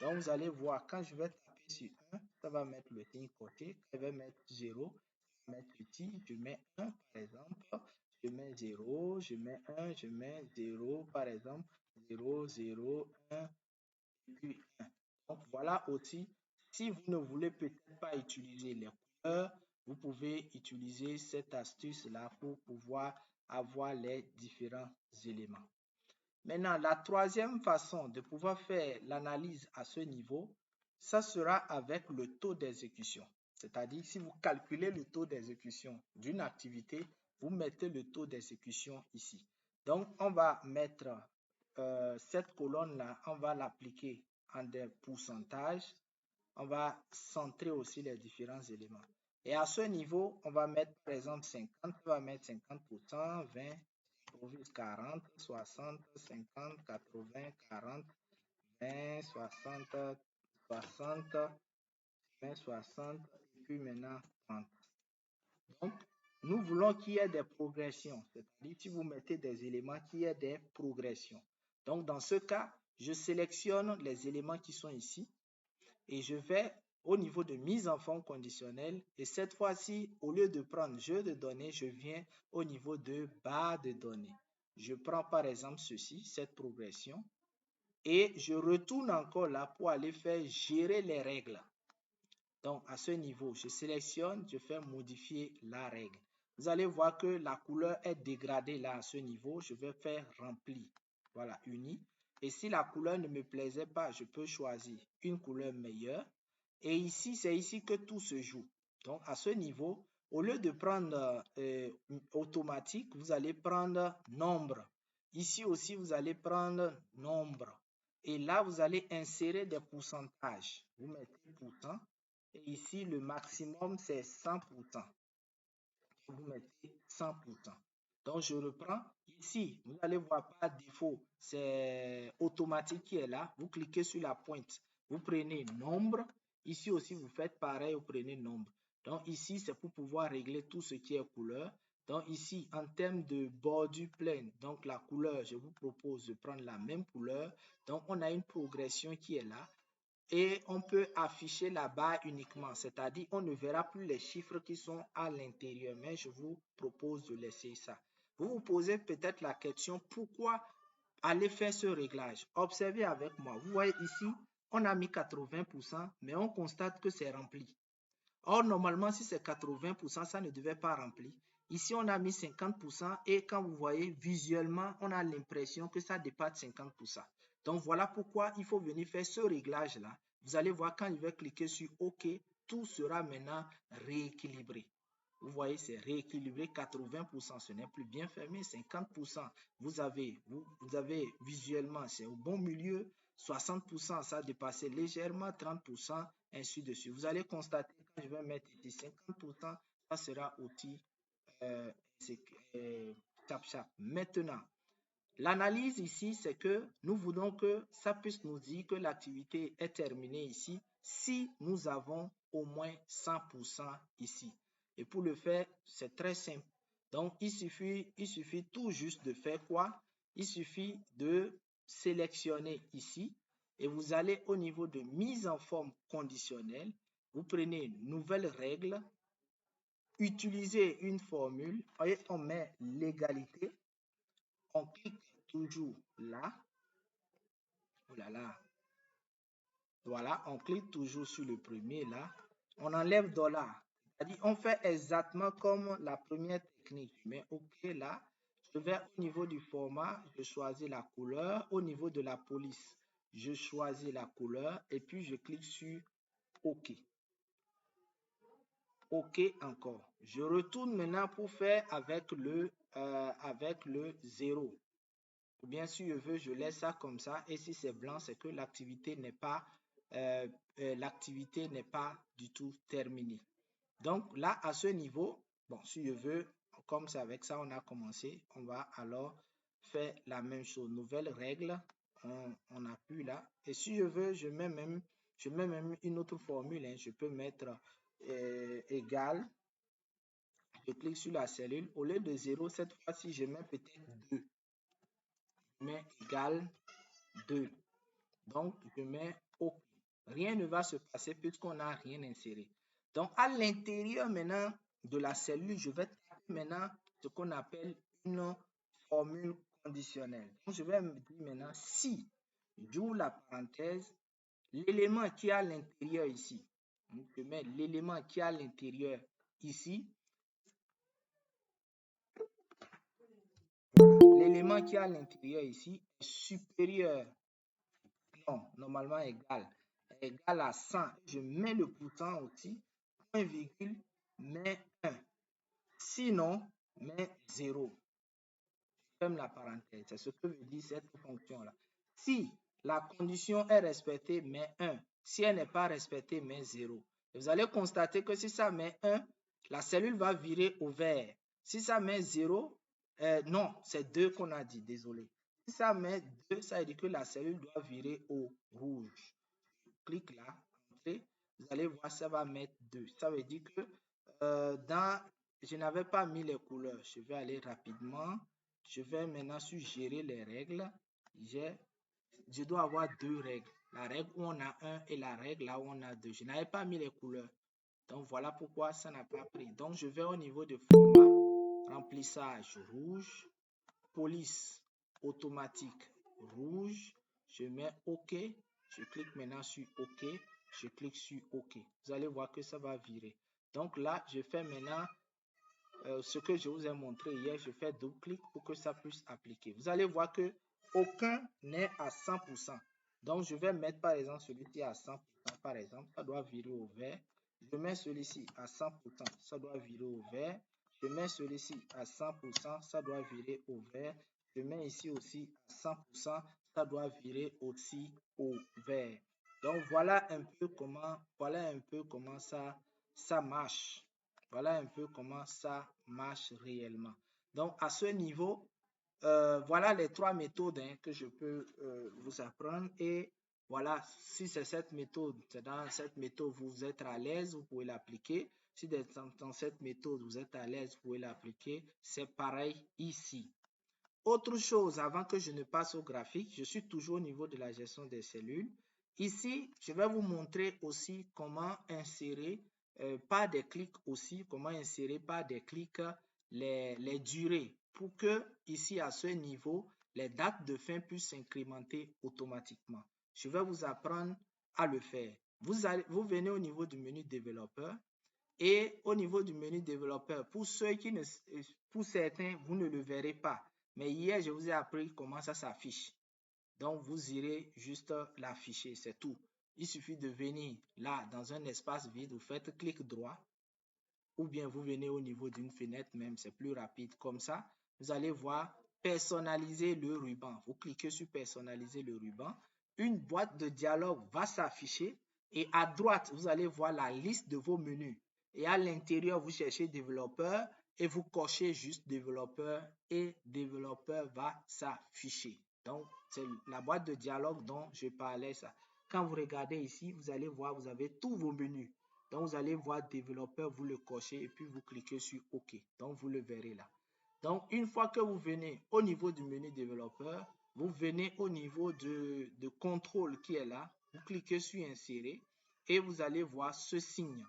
Donc, vous allez voir, quand je vais taper sur 1, ça va mettre le signe coché. Quand je vais mettre 0, je vais mettre petit, je mets 1 par exemple. Je mets 0, je mets 1, je mets 0 par exemple. 0, 0, 1, et puis 1. Donc, voilà aussi, si vous ne voulez peut-être pas utiliser les couleurs, vous pouvez utiliser cette astuce-là pour pouvoir avoir les différents éléments. Maintenant, la troisième façon de pouvoir faire l'analyse à ce niveau, ça sera avec le taux d'exécution. C'est-à-dire, si vous calculez le taux d'exécution d'une activité, vous mettez le taux d'exécution ici. Donc, on va mettre cette colonne-là, on va l'appliquer en des pourcentages. On va centrer aussi les différents éléments. Et à ce niveau, on va mettre par exemple 50, on va mettre 50%, 20, 40, 60, 50, 80, 40, 20, 60, 60, 20, 60, et puis maintenant 30. Donc, nous voulons qu'il y ait des progressions. C'est-à-dire, si vous mettez des éléments, qu'il y ait des progressions. Donc, dans ce cas, je sélectionne les éléments qui sont ici et je vais au niveau de mise en forme conditionnelle et cette fois-ci, au lieu de prendre jeu de données, je viens au niveau de barre de données. Je prends par exemple ceci, cette progression et je retourne encore là pour aller faire gérer les règles. Donc, à ce niveau, je sélectionne, je fais modifier la règle. Vous allez voir que la couleur est dégradée là à ce niveau. Je vais faire rempli. Voilà, uni. Et si la couleur ne me plaisait pas, je peux choisir une couleur meilleure. Et ici, c'est ici que tout se joue. Donc, à ce niveau, au lieu de prendre automatique, vous allez prendre nombre. Ici aussi, vous allez prendre nombre. Et là, vous allez insérer des pourcentages. Vous mettez pourcent. Et ici, le maximum, c'est 100%. Vous mettez 100%. Donc, je reprends. Ici, vous allez voir par défaut, c'est automatique qui est là. Vous cliquez sur la pointe. Vous prenez nombre. Ici aussi, vous faites pareil, vous prenez nombre. Donc, ici, c'est pour pouvoir régler tout ce qui est couleur. Donc ici, en termes de bordure pleine, donc la couleur, je vous propose de prendre la même couleur. Donc on a une progression qui est là. Et on peut afficher la barre uniquement, c'est-à-dire on ne verra plus les chiffres qui sont à l'intérieur, mais je vous propose de laisser ça. Vous vous posez peut-être la question, pourquoi aller faire ce réglage? Observez avec moi, vous voyez ici, on a mis 80%, mais on constate que c'est rempli. Or, normalement, si c'est 80%, ça ne devait pas remplir. Ici, on a mis 50% et quand vous voyez visuellement, on a l'impression que ça dépasse 50%. Donc, voilà pourquoi il faut venir faire ce réglage-là. Vous allez voir quand je vais cliquer sur OK, tout sera maintenant rééquilibré. Vous voyez, c'est rééquilibré 80%, ce n'est plus bien fermé, 50%. Vous avez visuellement, c'est au bon milieu, 60%, ça a dépassé légèrement, 30%, ainsi de suite. Vous allez constater, quand je vais mettre ici 50%, ça sera outil ChapChap. Maintenant, l'analyse ici, c'est que nous voulons que ça puisse nous dire que l'activité est terminée ici si nous avons au moins 100% ici. Et pour le faire, c'est très simple. Donc, il suffit tout juste de faire quoi? Il suffit de sélectionner ici et vous allez au niveau de mise en forme conditionnelle. Vous prenez une nouvelle règle, utilisez une formule, et on met l'égalité. On clique toujours là. Oh là là. Voilà, on clique toujours sur le premier là. On enlève $. C'est-à-dire, on fait exactement comme la première technique. Je mets OK là. Je vais au niveau du format, je choisis la couleur. Au niveau de la police, je choisis la couleur et puis je clique sur OK. OK encore. Je retourne maintenant pour faire avec le 0. Ou bien si je veux, je laisse ça comme ça. Et si c'est blanc, c'est que l'activité n'est pas du tout terminée. Donc là, à ce niveau, bon, si je veux, comme c'est avec ça, on a commencé, on va alors faire la même chose. Nouvelle règle, on appuie là. Et si je veux, je mets même une autre formule. Hein. Je peux mettre égal. Je clique sur la cellule. Au lieu de 0, cette fois-ci, je mets peut-être 2. Je mets égal 2. Donc, je mets OK. Rien ne va se passer puisqu'on n'a rien inséré. Donc, à l'intérieur maintenant de la cellule, je vais taper maintenant ce qu'on appelle une formule conditionnelle. Donc, je vais me dire maintenant si, j'ouvre la parenthèse, l'élément qui est à l'intérieur ici, donc je mets l'élément qui est à l'intérieur ici, l'élément qui est à l'intérieur ici est supérieur, non, normalement égal à 100. Je mets le pourcent aussi, point virgule, mets 1. Sinon, mets 0. Ferme la parenthèse. C'est ce que veut dire cette fonction-là. Si la condition est respectée, mets 1. Si elle n'est pas respectée, mets 0. Et vous allez constater que si ça met 1, la cellule va virer au vert. Si ça met 0, non, c'est 2 qu'on a dit, désolé. Si ça met 2, ça veut dire que la cellule doit virer au rouge. Clique là, entrez, vous allez voir, ça va mettre 2. Ça veut dire que je n'avais pas mis les couleurs. Je vais aller rapidement. Je vais maintenant suggérer les règles. Je dois avoir 2 règles. La règle où on a 1 et la règle là où on a 2. Je n'avais pas mis les couleurs. Donc voilà pourquoi ça n'a pas pris. Donc je vais au niveau de format, remplissage rouge, police automatique rouge. Je mets OK. Je clique maintenant sur OK. Je clique sur OK. Vous allez voir que ça va virer. Donc là, je fais maintenant ce que je vous ai montré hier. Je fais double-clic pour que ça puisse appliquer. Vous allez voir que aucun n'est à 100%. Donc, je vais mettre par exemple celui-ci à 100%. Par exemple, ça doit virer au vert. Je mets celui-ci à 100%. Ça doit virer au vert. Je mets celui-ci à 100%. Ça doit virer au vert. Je mets ici aussi à 100%. Ça doit virer aussi au vert. Donc, voilà un peu comment ça marche. Voilà un peu comment ça marche réellement. Donc, à ce niveau, voilà les 3 méthodes que je peux vous apprendre. Et voilà, si c'est cette méthode, c'est dans cette méthode vous êtes à l'aise, vous pouvez l'appliquer. Si dans cette méthode, vous êtes à l'aise, vous pouvez l'appliquer. C'est pareil ici. Autre chose, avant que je ne passe au graphique, je suis toujours au niveau de la gestion des cellules. Ici, je vais vous montrer aussi comment insérer par des clics aussi, comment insérer par des clics les durées pour que ici à ce niveau, les dates de fin puissent s'incrémenter automatiquement. Je vais vous apprendre à le faire. Vous venez au niveau du menu développeur et au niveau du menu développeur, pour certains, vous ne le verrez pas. Mais hier, je vous ai appris comment ça s'affiche. Donc, vous irez juste l'afficher, c'est tout. Il suffit de venir là, dans un espace vide, vous faites clic droit, ou bien vous venez au niveau d'une fenêtre même, c'est plus rapide. Comme ça, vous allez voir personnaliser le ruban. Vous cliquez sur personnaliser le ruban. Une boîte de dialogue va s'afficher et à droite, vous allez voir la liste de vos menus. Et à l'intérieur, vous cherchez développeur et vous cochez juste développeur et développeur va s'afficher. Donc, c'est la boîte de dialogue dont je parlais ça. Quand vous regardez ici, vous allez voir, vous avez tous vos menus. Donc, vous allez voir développeur, vous le cochez et puis vous cliquez sur OK. Donc, vous le verrez là. Donc, une fois que vous venez au niveau du menu développeur, vous venez au niveau de contrôle qui est là. Vous cliquez sur insérer et vous allez voir ce signe.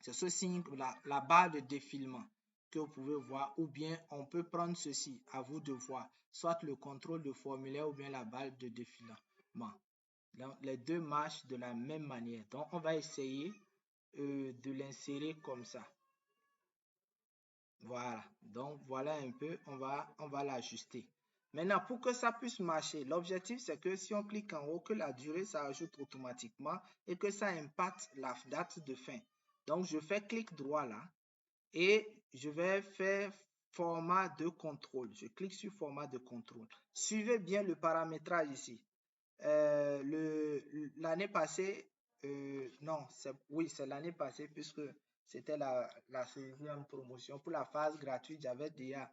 C'est ce signe, la barre de défilement que vous pouvez voir, ou bien on peut prendre ceci, à vous de voir, soit le contrôle de formulaire ou bien la barre de défilement. Donc, les deux marchent de la même manière. Donc, on va essayer de l'insérer comme ça. Voilà. Donc, voilà un peu, on va l'ajuster. Maintenant, pour que ça puisse marcher, l'objectif, c'est que si on clique en haut, que la durée s'ajoute automatiquement et que ça impacte la date de fin. Donc, je fais clic droit là et je vais faire format de contrôle. Je clique sur format de contrôle. Suivez bien le paramétrage ici. L'année passée, non, oui, c'est l'année passée puisque c'était la 16e promotion. Pour la phase gratuite, j'avais déjà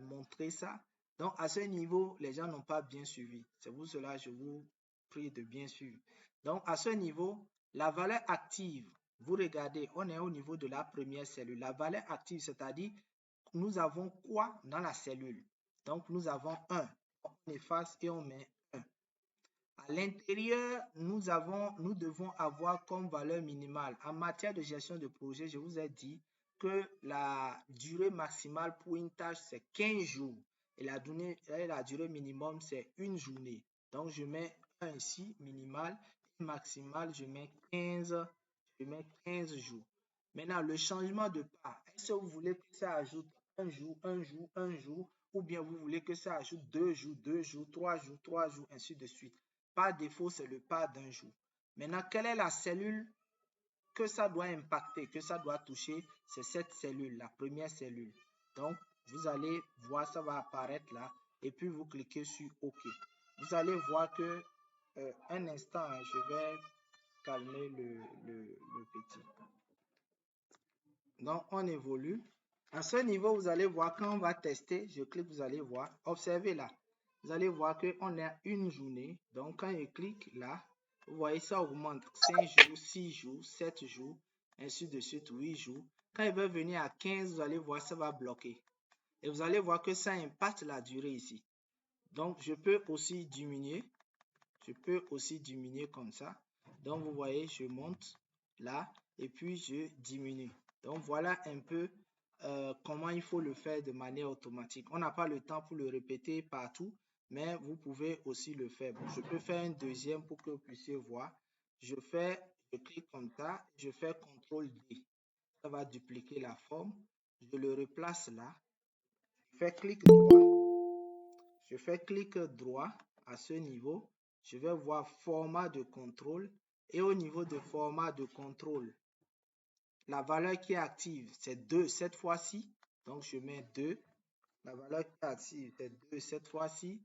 montré ça. Donc, à ce niveau, les gens n'ont pas bien suivi. C'est pour cela que je vous prie de bien suivre. Donc, à ce niveau, la valeur active, vous regardez, on est au niveau de la première cellule. La valeur active, c'est-à-dire, nous avons quoi dans la cellule? Donc, nous avons 1. On efface et on met 1. À l'intérieur, nous devons avoir comme valeur minimale. En matière de gestion de projet, je vous ai dit que la durée maximale pour une tâche, c'est 15 jours. Et la durée minimum, c'est une journée. Donc, je mets 1 ici, minimal. Et maximal, je mets 15 jours. Maintenant, le changement de pas. Est-ce que vous voulez que ça ajoute un jour, un jour, un jour, ou bien vous voulez que ça ajoute 2 jours, 2 jours, 3 jours, 3 jours, ainsi de suite. Par défaut, c'est le pas d'un jour. Maintenant, quelle est la cellule que ça doit impacter, que ça doit toucher? C'est cette cellule, la première cellule. Donc, vous allez voir, ça va apparaître là, et puis vous cliquez sur OK. Vous allez voir que, un instant, je vais calmer le petit. Donc, on évolue. À ce niveau, vous allez voir, quand on va tester, je clique, vous allez voir, observez là. Vous allez voir qu'on a une journée. Donc, quand je clique là, vous voyez, ça augmente 5 jours, 6 jours, 7 jours, ainsi de suite, 8 jours. Quand il va venir à 15, vous allez voir, ça va bloquer. Et vous allez voir que ça impacte la durée ici. Donc, je peux aussi diminuer. Je peux aussi diminuer comme ça. Donc, vous voyez, je monte là et puis je diminue. Donc, voilà un peu comment il faut le faire de manière automatique. On n'a pas le temps pour le répéter partout, mais vous pouvez aussi le faire. Bon, je peux faire un deuxième pour que vous puissiez voir. Je clique comme ça, je fais CTRL D. Ça va dupliquer la forme. Je le replace là. Je fais clic droit. Je fais clic droit à ce niveau. Je vais voir format de contrôle. Et au niveau de format de contrôle, la valeur qui est active, c'est 2 cette fois-ci. Donc, je mets 2. La valeur qui est active, c'est 2 cette fois-ci.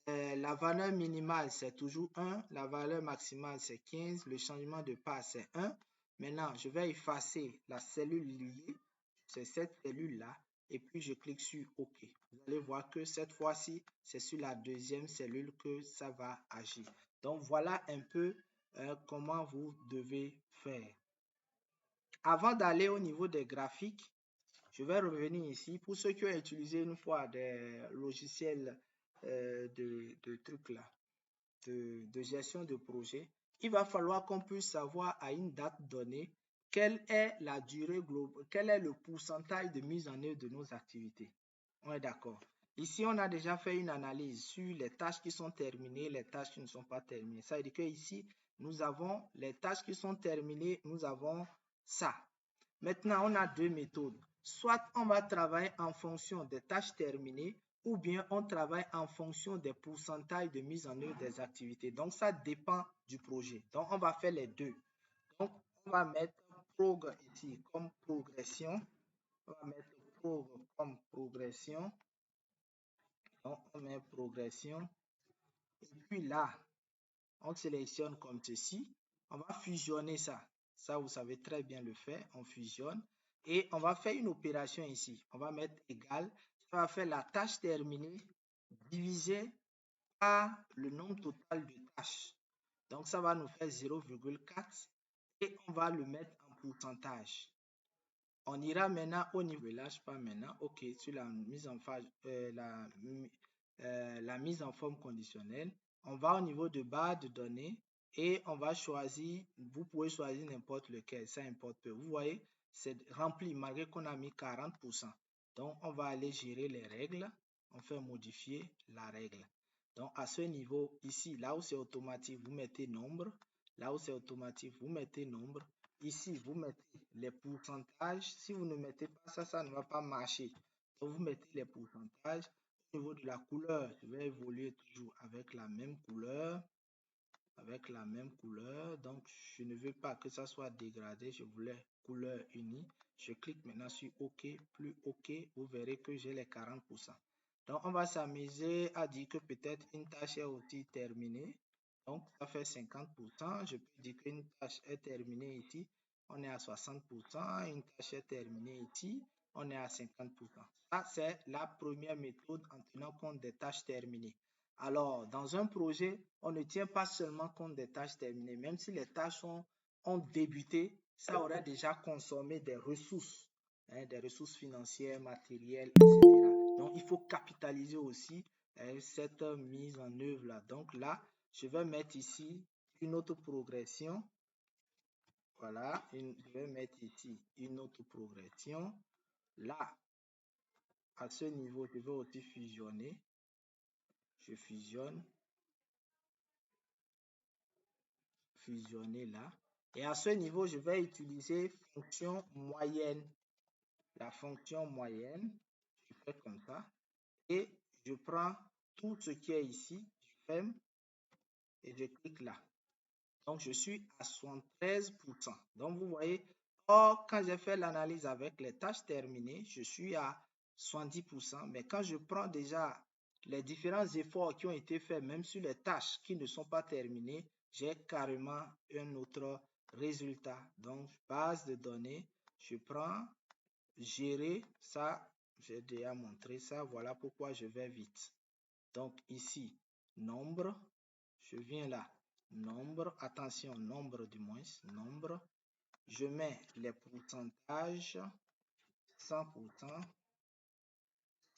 La valeur minimale, c'est toujours 1. La valeur maximale, c'est 15. Le changement de pas, c'est 1. Maintenant, je vais effacer la cellule liée. C'est cette cellule-là. Et puis, je clique sur OK. Vous allez voir que cette fois-ci, c'est sur la deuxième cellule que ça va agir. Donc, voilà un peu comment vous devez faire. avant d'aller au niveau des graphiques, je vais revenir ici. Pour ceux qui ont utilisé une fois des logiciels de trucs là, de gestion de projet, il va falloir qu'on puisse savoir à une date donnée quelle est la durée globale, quel est le pourcentage de mise en œuvre de nos activités. On est d'accord. Ici, on a déjà fait une analyse sur les tâches qui sont terminées, les tâches qui ne sont pas terminées. Ça veut dire que ici, nous avons les tâches qui sont terminées, nous avons ça. Maintenant, on a deux méthodes. Soit on va travailler en fonction des tâches terminées, ou bien on travaille en fonction des pourcentages de mise en œuvre des activités. Donc, ça dépend du projet. Donc, on va faire les deux. Donc, on va mettre prog ici comme progression. On va mettre prog comme progression. Donc, on met progression. Et puis là, on sélectionne comme ceci. On va fusionner ça. Ça, vous savez très bien le faire. On fusionne. Et on va faire une opération ici. On va mettre égal. Ça va faire la tâche terminée divisé par le nombre total de tâches. Donc, ça va nous faire 0,4 et on va le mettre en pourcentage. On ira maintenant au niveau, je lâche pas maintenant, ok, sur la mise en phase, la mise en forme conditionnelle. On va au niveau de barre de données et on va choisir, vous pouvez choisir n'importe lequel, ça importe peu. Vous voyez, c'est rempli malgré qu'on a mis 40%. Donc, on va aller gérer les règles. On fait modifier la règle. Donc, à ce niveau, ici, là où c'est automatique, vous mettez nombre. Là où c'est automatique, vous mettez nombre. Ici, vous mettez les pourcentages. Si vous ne mettez pas ça, ça ne va pas marcher. Donc, vous mettez les pourcentages. Au niveau de la couleur, je vais évoluer toujours avec la même couleur. Avec la même couleur. Donc, je ne veux pas que ça soit dégradé. Je voulais couleur unie. Je clique maintenant sur OK, plus OK. Vous verrez que j'ai les 40%. Donc, on va s'amuser à dire que peut-être une tâche est aussi terminée. Donc, ça fait 50%. Je peux dire qu'une tâche est terminée ici. On est à 60%. Une tâche est terminée ici. On est à 50%. Ça, c'est la première méthode en tenant compte des tâches terminées. Alors, dans un projet, on ne tient pas seulement compte des tâches terminées. Même si les tâches ont débuté, ça aurait déjà consommé des ressources financières, matérielles, etc. Donc, il faut capitaliser aussi cette mise en œuvre-là. Donc là, je vais mettre ici une autre progression. Voilà, je vais mettre ici une autre progression. Là, à ce niveau, je vais aussi fusionner. Je fusionne. Fusionner là. Et à ce niveau, je vais utiliser fonction moyenne. La fonction moyenne, je fais comme ça. Et je prends tout ce qui est ici, je ferme et je clique là. Donc, je suis à 73%. Donc, vous voyez, or, quand j'ai fait l'analyse avec les tâches terminées, je suis à 70%. Mais quand je prends déjà les différents efforts qui ont été faits, même sur les tâches qui ne sont pas terminées, j'ai carrément un autre résultat. Donc, base de données, je prends, gérer, ça, j'ai déjà montré ça. Voilà pourquoi je vais vite. Donc, ici, nombre, je viens là. Nombre, attention, nombre du moins, nombre. Je mets les pourcentages, 100%,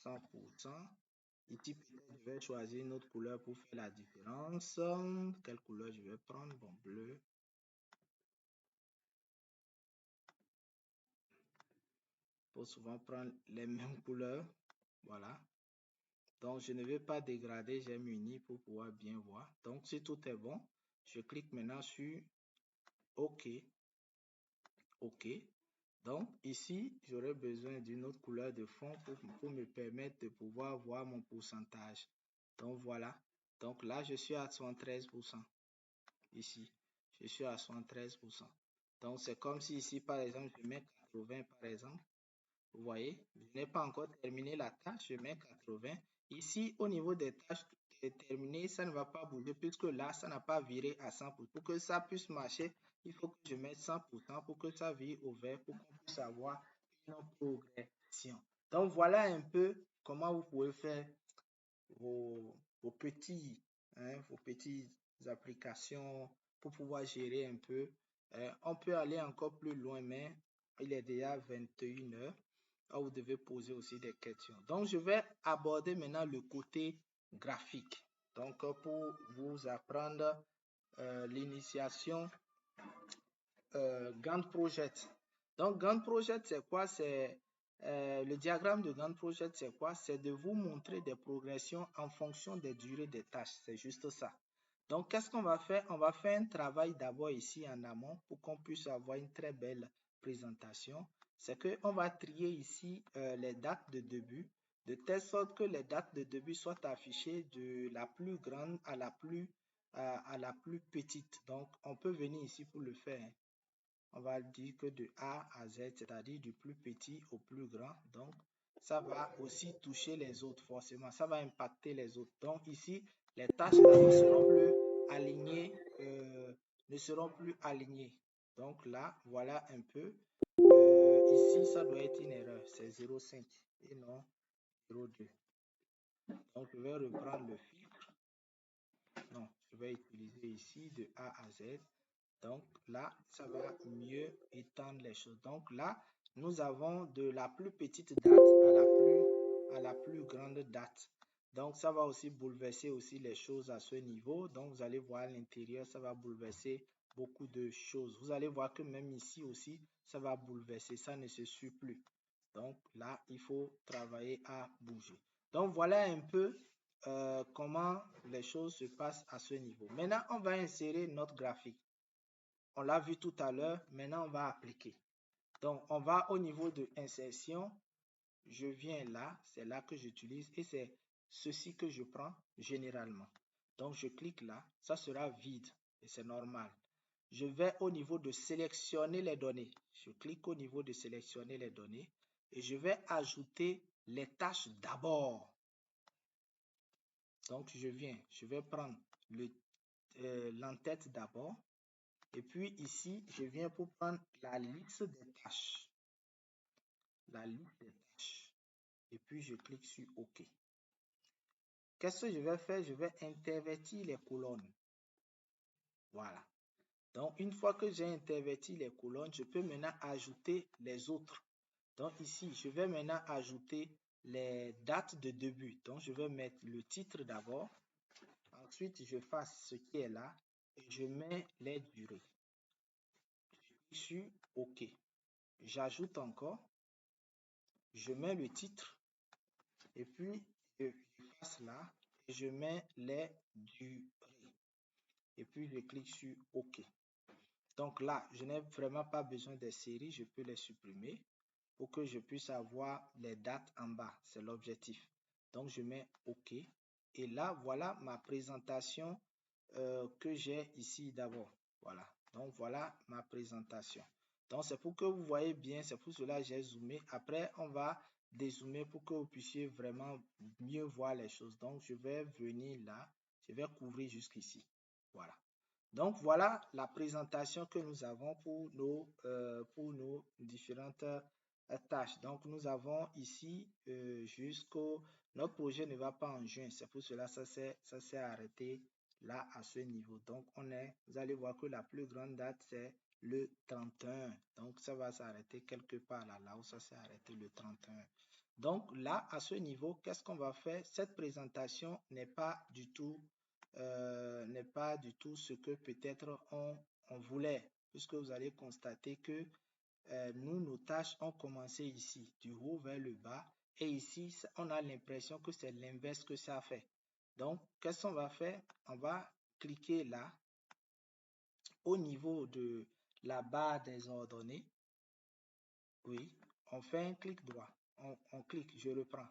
100%. Ici, peut-être je vais choisir une autre couleur pour faire la différence. Quelle couleur je vais prendre? Bon, bleu. Il faut souvent prendre les mêmes couleurs. Voilà. Donc, je ne vais pas dégrader, j'ai uni pour pouvoir bien voir. Donc, si tout est bon, je clique maintenant sur OK. OK. Donc, ici, j'aurai besoin d'une autre couleur de fond pour me permettre de pouvoir voir mon pourcentage. Donc, voilà. Donc, là, je suis à 73%. Ici, je suis à 73%. Donc, c'est comme si ici, par exemple, je mets 80, par exemple. Vous voyez, je n'ai pas encore terminé la tâche, je mets 80. Ici, au niveau des tâches terminées, ça ne va pas bouger puisque là, ça n'a pas viré à 100%. Pour que ça puisse marcher, il faut que je mette 100% pour que ça vire au vert, pour qu'on puisse avoir une progression. Donc, voilà un peu comment vous pouvez faire vos petites applications pour pouvoir gérer un peu. On peut aller encore plus loin, mais il est déjà 21 heures. Vous devez poser aussi des questions. Donc, je vais aborder maintenant le côté graphique. Donc, pour vous apprendre l'initiation Gantt Project. Donc, Gantt Project, c'est quoi? C'est le diagramme de Gantt Project, c'est quoi? C'est de vous montrer des progressions en fonction des durées des tâches. C'est juste ça. Donc, qu'est-ce qu'on va faire? On va faire un travail d'abord ici en amont pour qu'on puisse avoir une très belle présentation. C'est qu'on va trier ici les dates de début, de telle sorte que les dates de début soient affichées de la plus grande à la plus petite. Donc, on peut venir ici pour le faire. On va dire que de A à Z, c'est-à-dire du plus petit au plus grand. Donc, ça va aussi toucher les autres, forcément. Ça va impacter les autres. Donc, ici, les tâches là ne seront plus alignées. Donc là, voilà un peu. Ici, ça doit être une erreur. C'est 0,5 et non 0,2. Donc, je vais reprendre le filtre. Non, je vais utiliser ici de A à Z. Donc là, ça va mieux étendre les choses. Donc là, nous avons de la plus petite date à la plus grande date. Donc ça va aussi bouleverser aussi les choses à ce niveau. Donc vous allez voir à l'intérieur, ça va bouleverser beaucoup de choses. Vous allez voir que même ici aussi, ça va bouleverser. Ça ne se suit plus. Donc là, il faut travailler à bouger. Donc voilà un peu comment les choses se passent à ce niveau. Maintenant, on va insérer notre graphique. On l'a vu tout à l'heure, maintenant on va appliquer. Donc on va au niveau de insertion, je viens là, c'est là que j'utilise et c'est ceci que je prends généralement. Donc je clique là, ça sera vide et c'est normal. Je vais au niveau de sélectionner les données. Je clique au niveau de sélectionner les données et je vais ajouter les tâches d'abord. Donc je vais prendre l'entête d'abord. Et puis ici, je viens pour prendre la liste des tâches. La liste des tâches. Et puis je clique sur OK. Qu'est-ce que je vais faire? Je vais intervertir les colonnes. Voilà. Donc, une fois que j'ai interverti les colonnes, je peux maintenant ajouter les autres. Donc ici, je vais maintenant ajouter les dates de début. Donc, je vais mettre le titre d'abord. Ensuite, je fasse ce qui est là et je mets les durées. Je clique sur OK. J'ajoute encore. Je mets le titre et puis je passe là et je mets les durées et puis je clique sur OK. Donc là, je n'ai vraiment pas besoin des séries, je peux les supprimer pour que je puisse avoir les dates en bas, c'est l'objectif. Donc je mets OK et là, voilà ma présentation que j'ai ici d'abord. Voilà, donc voilà ma présentation. Donc c'est pour que vous voyez bien, c'est pour cela que j'ai zoomé. Après, on va dézoomer pour que vous puissiez vraiment mieux voir les choses. Donc je vais venir là, je vais couvrir jusqu'ici. Voilà. Donc voilà la présentation que nous avons pour nos différentes tâches. Donc nous avons ici notre projet ne va pas en juin, c'est pour cela ça s'est arrêté là à ce niveau. Donc vous allez voir que la plus grande date c'est le 31. Donc ça va s'arrêter quelque part là où ça s'est arrêté le 31. Donc là à ce niveau, qu'est-ce qu'on va faire? Cette présentation n'est pas du tout ce que peut-être on voulait, puisque vous allez constater que nos tâches ont commencé ici, du haut vers le bas, et ici, on a l'impression que c'est l'inverse que ça fait. Donc, qu'est-ce qu'on va faire? On va cliquer là, au niveau de la barre des ordonnées. Oui, on fait un clic droit. On clique, je reprends.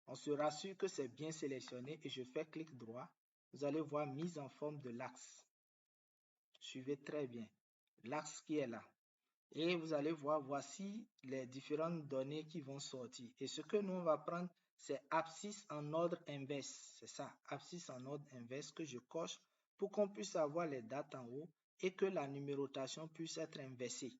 On se rassure que c'est bien sélectionné et je fais clic droit. Vous allez voir mise en forme de l'axe. Suivez très bien l'axe qui est là. Et vous allez voir, voici les différentes données qui vont sortir. Et ce que nous, on va prendre, c'est abscisse en ordre inverse. C'est ça, abscisse en ordre inverse que je coche pour qu'on puisse avoir les dates en haut et que la numérotation puisse être inversée.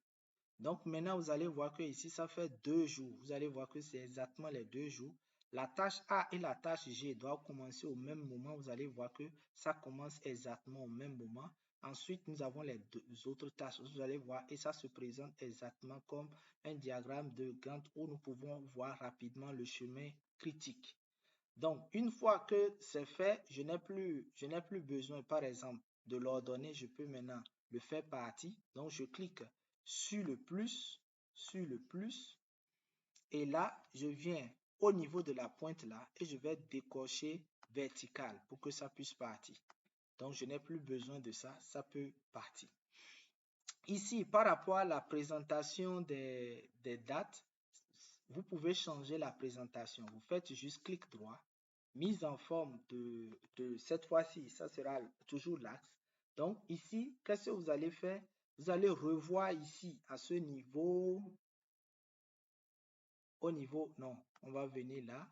Donc maintenant, vous allez voir que ici, ça fait 2 jours. Vous allez voir que c'est exactement les 2 jours. La tâche A et la tâche G doivent commencer au même moment. Vous allez voir que ça commence exactement au même moment. Ensuite, nous avons les deux autres tâches. Vous allez voir, et ça se présente exactement comme un diagramme de Gantt où nous pouvons voir rapidement le chemin critique. Donc, une fois que c'est fait, je n'ai plus besoin, par exemple, de l'ordonner. Je peux maintenant le faire partie. Donc, je clique sur le plus, et là, je viens au niveau de la pointe là et je vais décocher vertical pour que ça puisse partir. Donc, je n'ai plus besoin de ça, ça peut partir. Ici, par rapport à la présentation des dates, vous pouvez changer la présentation. Vous faites juste clic droit, mise en forme de cette fois-ci, ça sera toujours l'axe. Donc ici, qu'est-ce que vous allez faire? Vous allez revoir ici à ce niveau, non, on va venir là.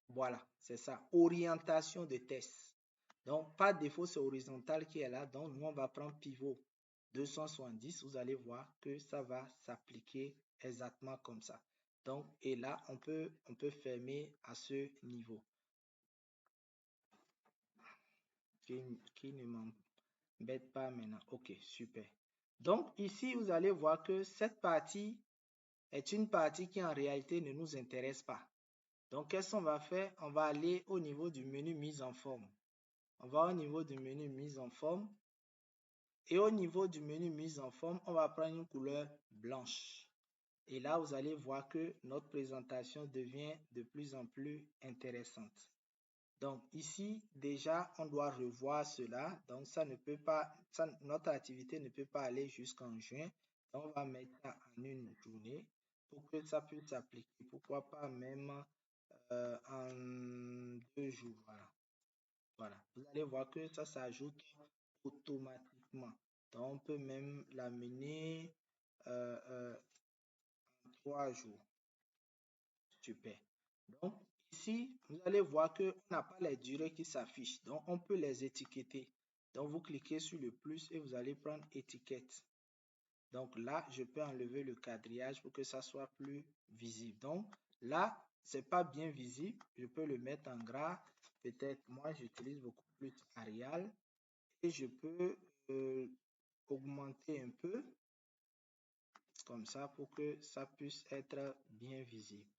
Voilà, c'est ça, orientation de test. Donc, par défaut, c'est horizontal qui est là. Donc, nous, on va prendre pivot 270. Vous allez voir que ça va s'appliquer exactement comme ça. Donc, et là, on peut fermer à ce niveau. Qui ne m'embête pas maintenant. Ok, super. Donc, ici, vous allez voir que cette partie est une partie qui, en réalité, ne nous intéresse pas. Donc, qu'est-ce qu'on va faire? On va aller au niveau du menu mise en forme. On va au niveau du menu mise en forme. Et au niveau du menu mise en forme, on va prendre une couleur blanche. Et là, vous allez voir que notre présentation devient de plus en plus intéressante. Donc ici, déjà, on doit revoir cela. Donc ça ne peut pas, notre activité ne peut pas aller jusqu'en juin. Donc on va mettre ça en une journée pour que ça puisse s'appliquer. Pourquoi pas même en 2 jours. Voilà. Vous allez voir que ça s'ajoute automatiquement. Donc, on peut même l'amener en 3 jours. Super. Donc, ici, vous allez voir qu'on n'a pas les durées qui s'affichent. Donc, on peut les étiqueter. Donc, vous cliquez sur le plus et vous allez prendre étiquette. Donc là, je peux enlever le quadrillage pour que ça soit plus visible. Donc là, c'est pas bien visible. Je peux le mettre en gras. Peut-être moi, j'utilise beaucoup plus Arial et je peux augmenter un peu comme ça pour que ça puisse être bien visible.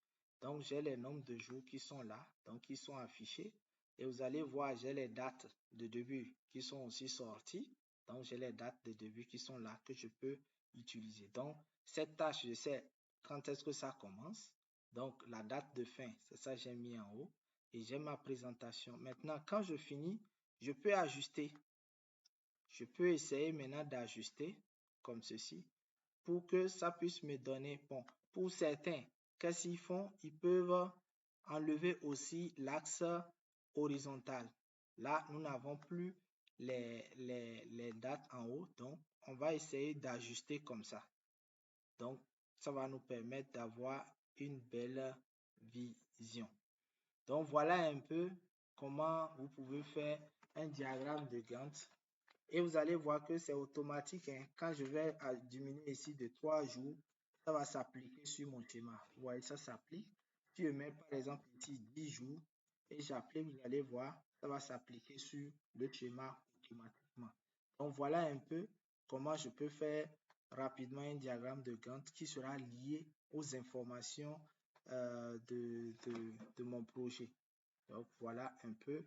Donc j'ai les nombres de jours qui sont là, donc qui sont affichés. Et vous allez voir, j'ai les dates de début qui sont aussi sorties. Donc j'ai les dates de début qui sont là que je peux utiliser. Donc cette tâche, je sais quand est-ce que ça commence. Donc la date de fin, c'est ça que j'ai mis en haut. Et j'ai ma présentation. Maintenant, quand je finis, je peux ajuster. Je peux essayer maintenant d'ajuster comme ceci pour que ça puisse me donner, bon, pour certains, qu'est-ce qu'ils font? Ils peuvent enlever aussi l'axe horizontal. Là, nous n'avons plus les dates en haut, donc on va essayer d'ajuster comme ça. Donc, ça va nous permettre d'avoir une belle vision. Donc, voilà un peu comment vous pouvez faire un diagramme de Gantt. Et vous allez voir que c'est automatique. Hein. Quand je vais diminuer ici de 3 jours, ça va s'appliquer sur mon schéma. Vous voyez, ça s'applique. Si je mets par exemple ici 10 jours et j'applique, vous allez voir, ça va s'appliquer sur le schéma automatiquement. Donc voilà un peu comment je peux faire rapidement un diagramme de Gantt qui sera lié aux informations de mon projet. Donc voilà un peu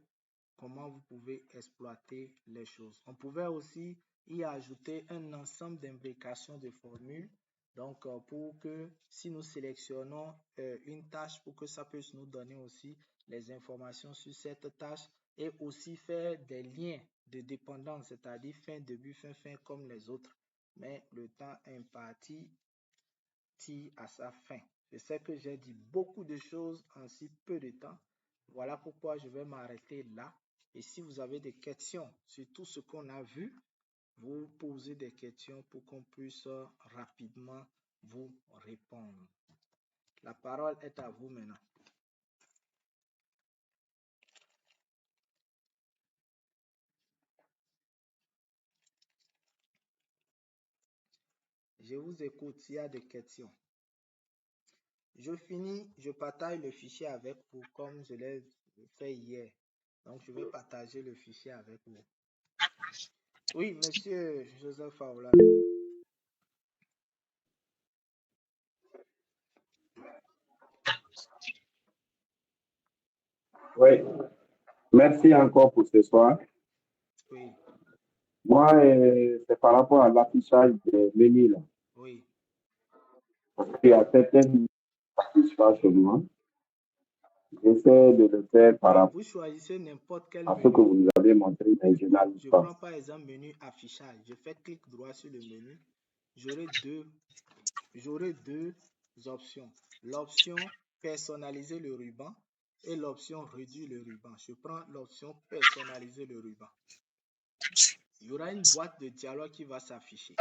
comment vous pouvez exploiter les choses. On pouvait aussi y ajouter un ensemble d'imbrications de formules. Donc, pour que si nous sélectionnons une tâche, pour que ça puisse nous donner aussi les informations sur cette tâche et aussi faire des liens de dépendance, c'est-à-dire fin, début, fin, comme les autres. Mais le temps imparti tire à sa fin. Je sais que j'ai dit beaucoup de choses en si peu de temps. Voilà pourquoi je vais m'arrêter là. Et si vous avez des questions sur tout ce qu'on a vu, vous posez des questions pour qu'on puisse rapidement vous répondre. La parole est à vous maintenant. Je vous écoute s'il y a des questions. Je finis, je partage le fichier avec vous comme je l'ai fait hier. Donc, je vais partager le fichier avec vous. Oui, monsieur Joseph Aoula. Oui, merci encore pour ce soir. Oui, Moi, c'est par rapport à l'affichage des menus là. oui. Il y a certaines affichages chez moi. J'essaie de le faire par rapport Vous choisissez n'importe quel à ce que menu. vous nous avez montré, mais je n'arrive Je pas. prends par exemple menu affichage. Je fais clic droit sur le menu. J'aurai deux options. L'option personnaliser le ruban et l'option réduire le ruban. Je prends l'option personnaliser le ruban. Il y aura une boîte de dialogue qui va s'afficher.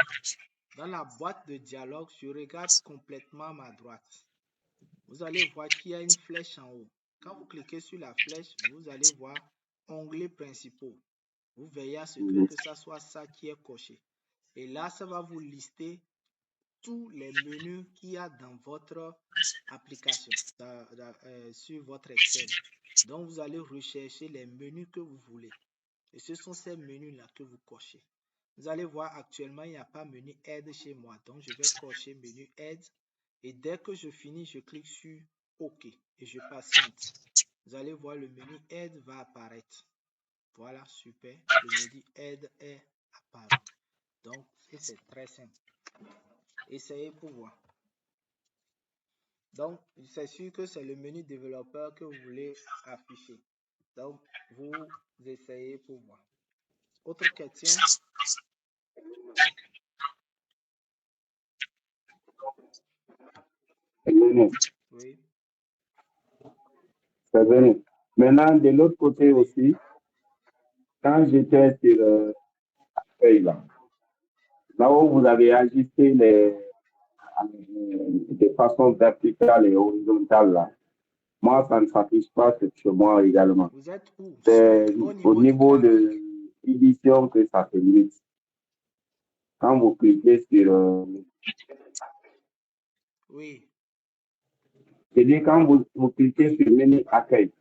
Dans la boîte de dialogue, je regarde complètement à ma droite. Vous allez voir qu'il y a une flèche en haut. Quand vous cliquez sur la flèche, vous allez voir onglets principaux. Vous veillez à ce que ça soit ça qui est coché. Et là, ça va vous lister tous les menus qu'il y a dans votre application, sur votre Excel. Donc, vous allez rechercher les menus que vous voulez. Et ce sont ces menus-là que vous cochez. Vous allez voir actuellement, il n'y a pas menu aide chez moi. Donc, je vais cocher menu aide. Et dès que je finis, je clique sur OK et je patiente. Vous allez voir le menu aide va apparaître. Voilà, super. Le menu aide est apparu. Donc, c'est très simple. Essayez pour voir. Donc, c'est sûr que c'est le menu développeur que vous voulez afficher. Donc, vous essayez pour voir. Autre question? C'est venu. Oui. C'est venu. Maintenant, de l'autre côté aussi, quand j'étais sur feuille là où vous avez ajusté de façon verticale et horizontale là, moi, ça ne s'affiche pas chez moi également. Vous êtes où? C'est Au au niveau du niveau de clavier. l'édition que ça se limite. Quand vous cliquez sur... Oui. c'est-à-dire quand vous cliquez sur menu accueil,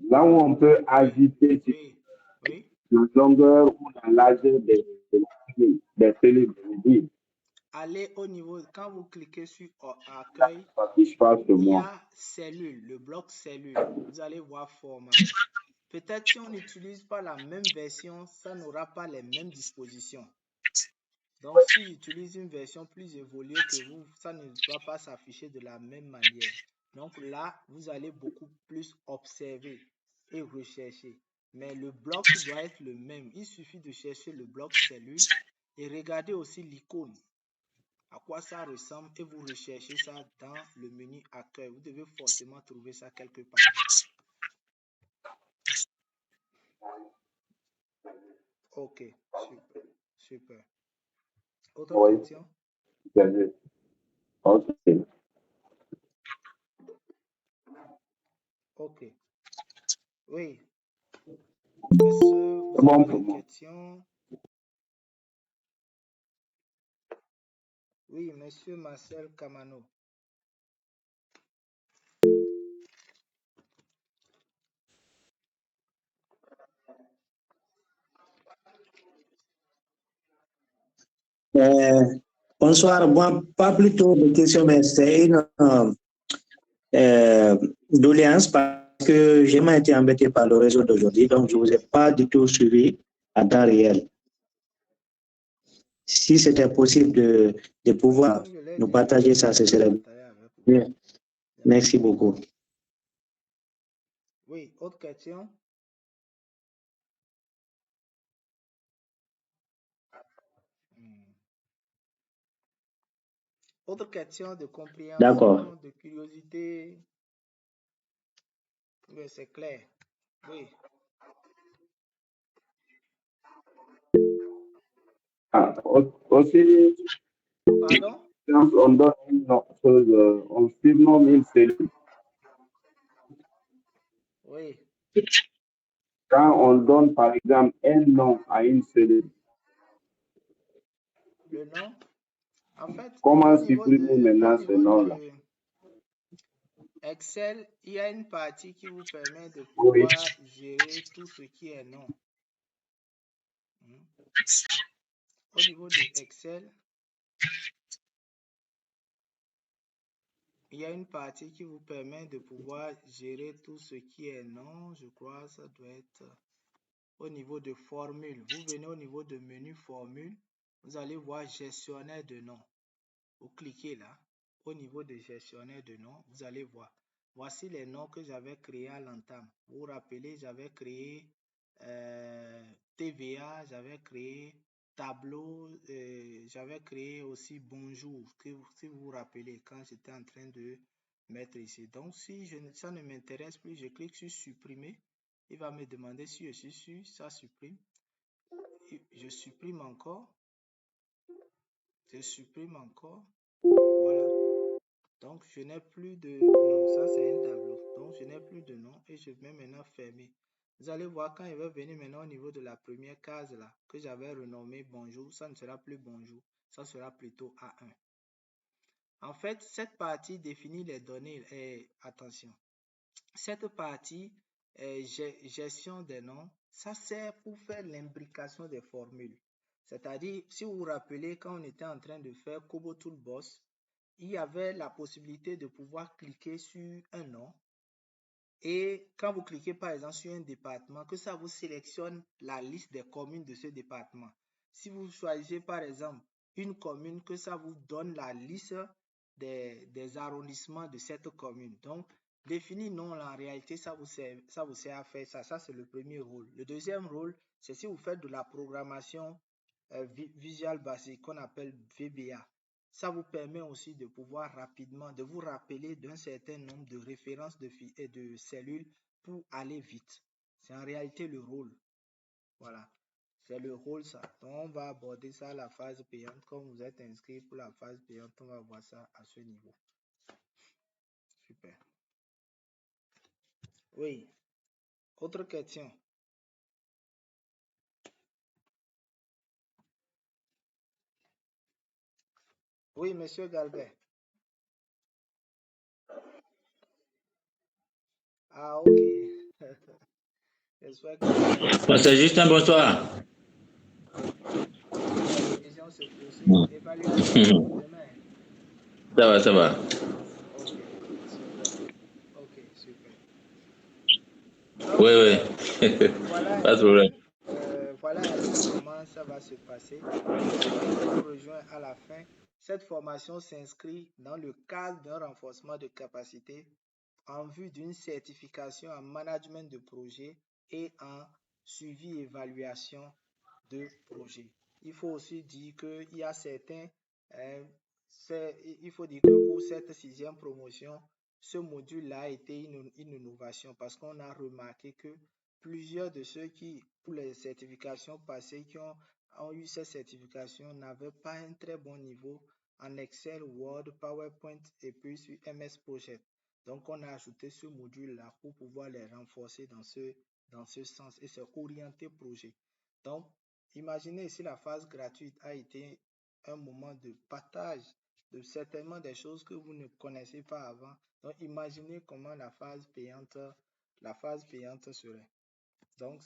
là où on peut Oui. ajuster sur Oui. Oui. la longueur ou la largeur des cellules de vie, Allez au niveau, quand vous cliquez sur accueil, ça ne s'affiche pas sur il y moi. a cellule, le bloc cellule. Vous allez voir format. Peut-être si on n'utilise pas la même version, ça n'aura pas les mêmes dispositions. Donc, si j'utilise une version plus évoluée que vous, ça ne va pas s'afficher de la même manière. Donc là, vous allez beaucoup plus observer et rechercher. Mais le bloc doit être le même. Il suffit de chercher le bloc cellule et regarder aussi l'icône, à quoi ça ressemble, et vous recherchez ça dans le menu accueil. Vous devez forcément trouver ça quelque part. Ok, super, super. Autre Oui, question? c'est juste. Ok. Ok. Oui. Est-ce que C'est vous bon avez pour des moi. questions? Oui, monsieur Marcel Camano. Bonsoir, moi, pas plutôt de questions, mais c'est une doléance parce que j'ai même été embêté par le réseau d'aujourd'hui, donc je ne vous ai pas du tout suivi à temps réel. Si c'était possible de pouvoir Comme je l'ai nous dit, je partager vais ça, ce serait partager avec vous. bien. Merci beaucoup. Oui, autre question? Autre question de D'accord. compréhension, de curiosité? Oui, c'est clair. Oui. Ah, aussi, Pardon? quand on donne on surnomme une cellule. Oui. Quand on donne, par exemple, un nom à une cellule, Le nom? En fait, comment supprimer au maintenant ce niveau nom-là? de, Excel, il y a une partie qui vous permet de Oui. pouvoir gérer tout ce qui est nom. Au niveau de Excel, il y a une partie qui vous permet de pouvoir gérer tout ce qui est nom. Je crois que ça doit être au niveau de formule. Vous venez au niveau de menu formule. Vous allez voir gestionnaire de nom. Vous cliquez là. Au niveau de gestionnaire de nom, vous allez voir. Voici les noms que j'avais créés à l'entame. Vous vous rappelez, j'avais créé TVA, j'avais créé tableau, j'avais créé aussi bonjour, si vous vous rappelez, quand j'étais en train de mettre ici. Donc, si ça ne m'intéresse plus, je clique sur supprimer. Il va me demander si je suis sûr, ça supprime. Je supprime encore. Je supprime encore. Voilà. Donc, je n'ai plus de nom. Ça, c'est un tableau. Donc, je n'ai plus de nom et je vais maintenant fermer. Vous allez voir quand il va venir maintenant au niveau de la première case là, que j'avais renommé bonjour, ça ne sera plus bonjour. Ça sera plutôt A1. En fait, cette partie définit les données. Attention. Cette partie gestion des noms, ça sert pour faire l'imbrication des formules. C'est-à-dire, si vous vous rappelez, quand on était en train de faire Kobo Toolbox, il y avait la possibilité de pouvoir cliquer sur un nom. Et quand vous cliquez par exemple sur un département, que ça vous sélectionne la liste des communes de ce département. Si vous choisissez par exemple une commune, que ça vous donne la liste des arrondissements de cette commune. Donc, définir nom, là, en réalité, ça vous sert à faire ça. Ça, c'est le premier rôle. Le deuxième rôle, c'est si vous faites de la programmation Visual Basic qu'on appelle VBA. Ça vous permet aussi de pouvoir rapidement, de vous rappeler d'un certain nombre de références de cellules pour aller vite. C'est en réalité le rôle. Voilà. C'est le rôle ça. Donc, on va aborder ça à la phase payante. Comme vous êtes inscrit pour la phase payante, on va voir ça à ce niveau. Super. Oui. Autre question. Oui, monsieur Galbert. Ah, ok. J'espère que... C'est juste un bonsoir. La révision se poursuit. Évaluation demain. Ça va. Ok, super. Ok, super. Oui, Donc, oui. voilà Pas un de peu, problème. voilà un peu comment ça va se passer. Si je vous rejoins à la fin, cette formation s'inscrit dans le cadre d'un renforcement de capacité en vue d'une certification en management de projet et en suivi et évaluation de projet. Il faut aussi dire qu'il y a certains, il faut dire que pour cette 6e promotion, ce module-là a été une innovation parce qu'on a remarqué que plusieurs de ceux qui, pour les certifications passées, qui ont eu ces certifications, n'avaient pas un très bon niveau en Excel, Word, PowerPoint et puis sur MS Project. Donc, on a ajouté ce module-là pour pouvoir les renforcer dans ce sens et c'est orienté projet. Donc, imaginez si la phase gratuite a été un moment de partage de certainement des choses que vous ne connaissez pas avant. Donc, imaginez comment la phase payante serait. Donc,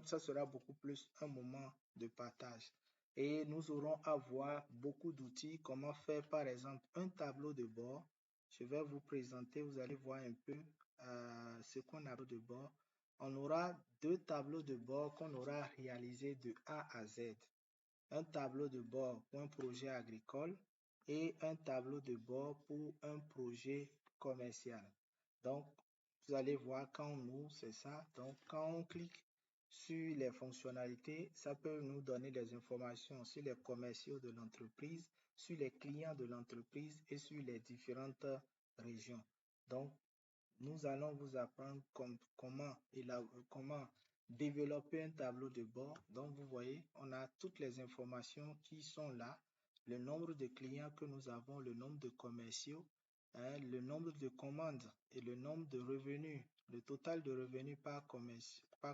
ça sera beaucoup plus un moment de partage. Et nous aurons à voir beaucoup d'outils, comment faire par exemple un tableau de bord. Je vais vous présenter, vous allez voir un peu ce qu'on a de bord. On aura 2 tableaux de bord qu'on aura réalisés de A à Z. Un tableau de bord pour un projet agricole et un tableau de bord pour un projet commercial. Donc, vous allez voir quand on ouvre, c'est ça. Donc, quand on clique sur les fonctionnalités, ça peut nous donner des informations sur les commerciaux de l'entreprise, sur les clients de l'entreprise et sur les différentes régions. Donc, nous allons vous apprendre comment développer un tableau de bord. Donc, vous voyez, on a toutes les informations qui sont là, le nombre de clients que nous avons, le nombre de commerciaux, le nombre de commandes et le nombre de revenus, le total de revenus par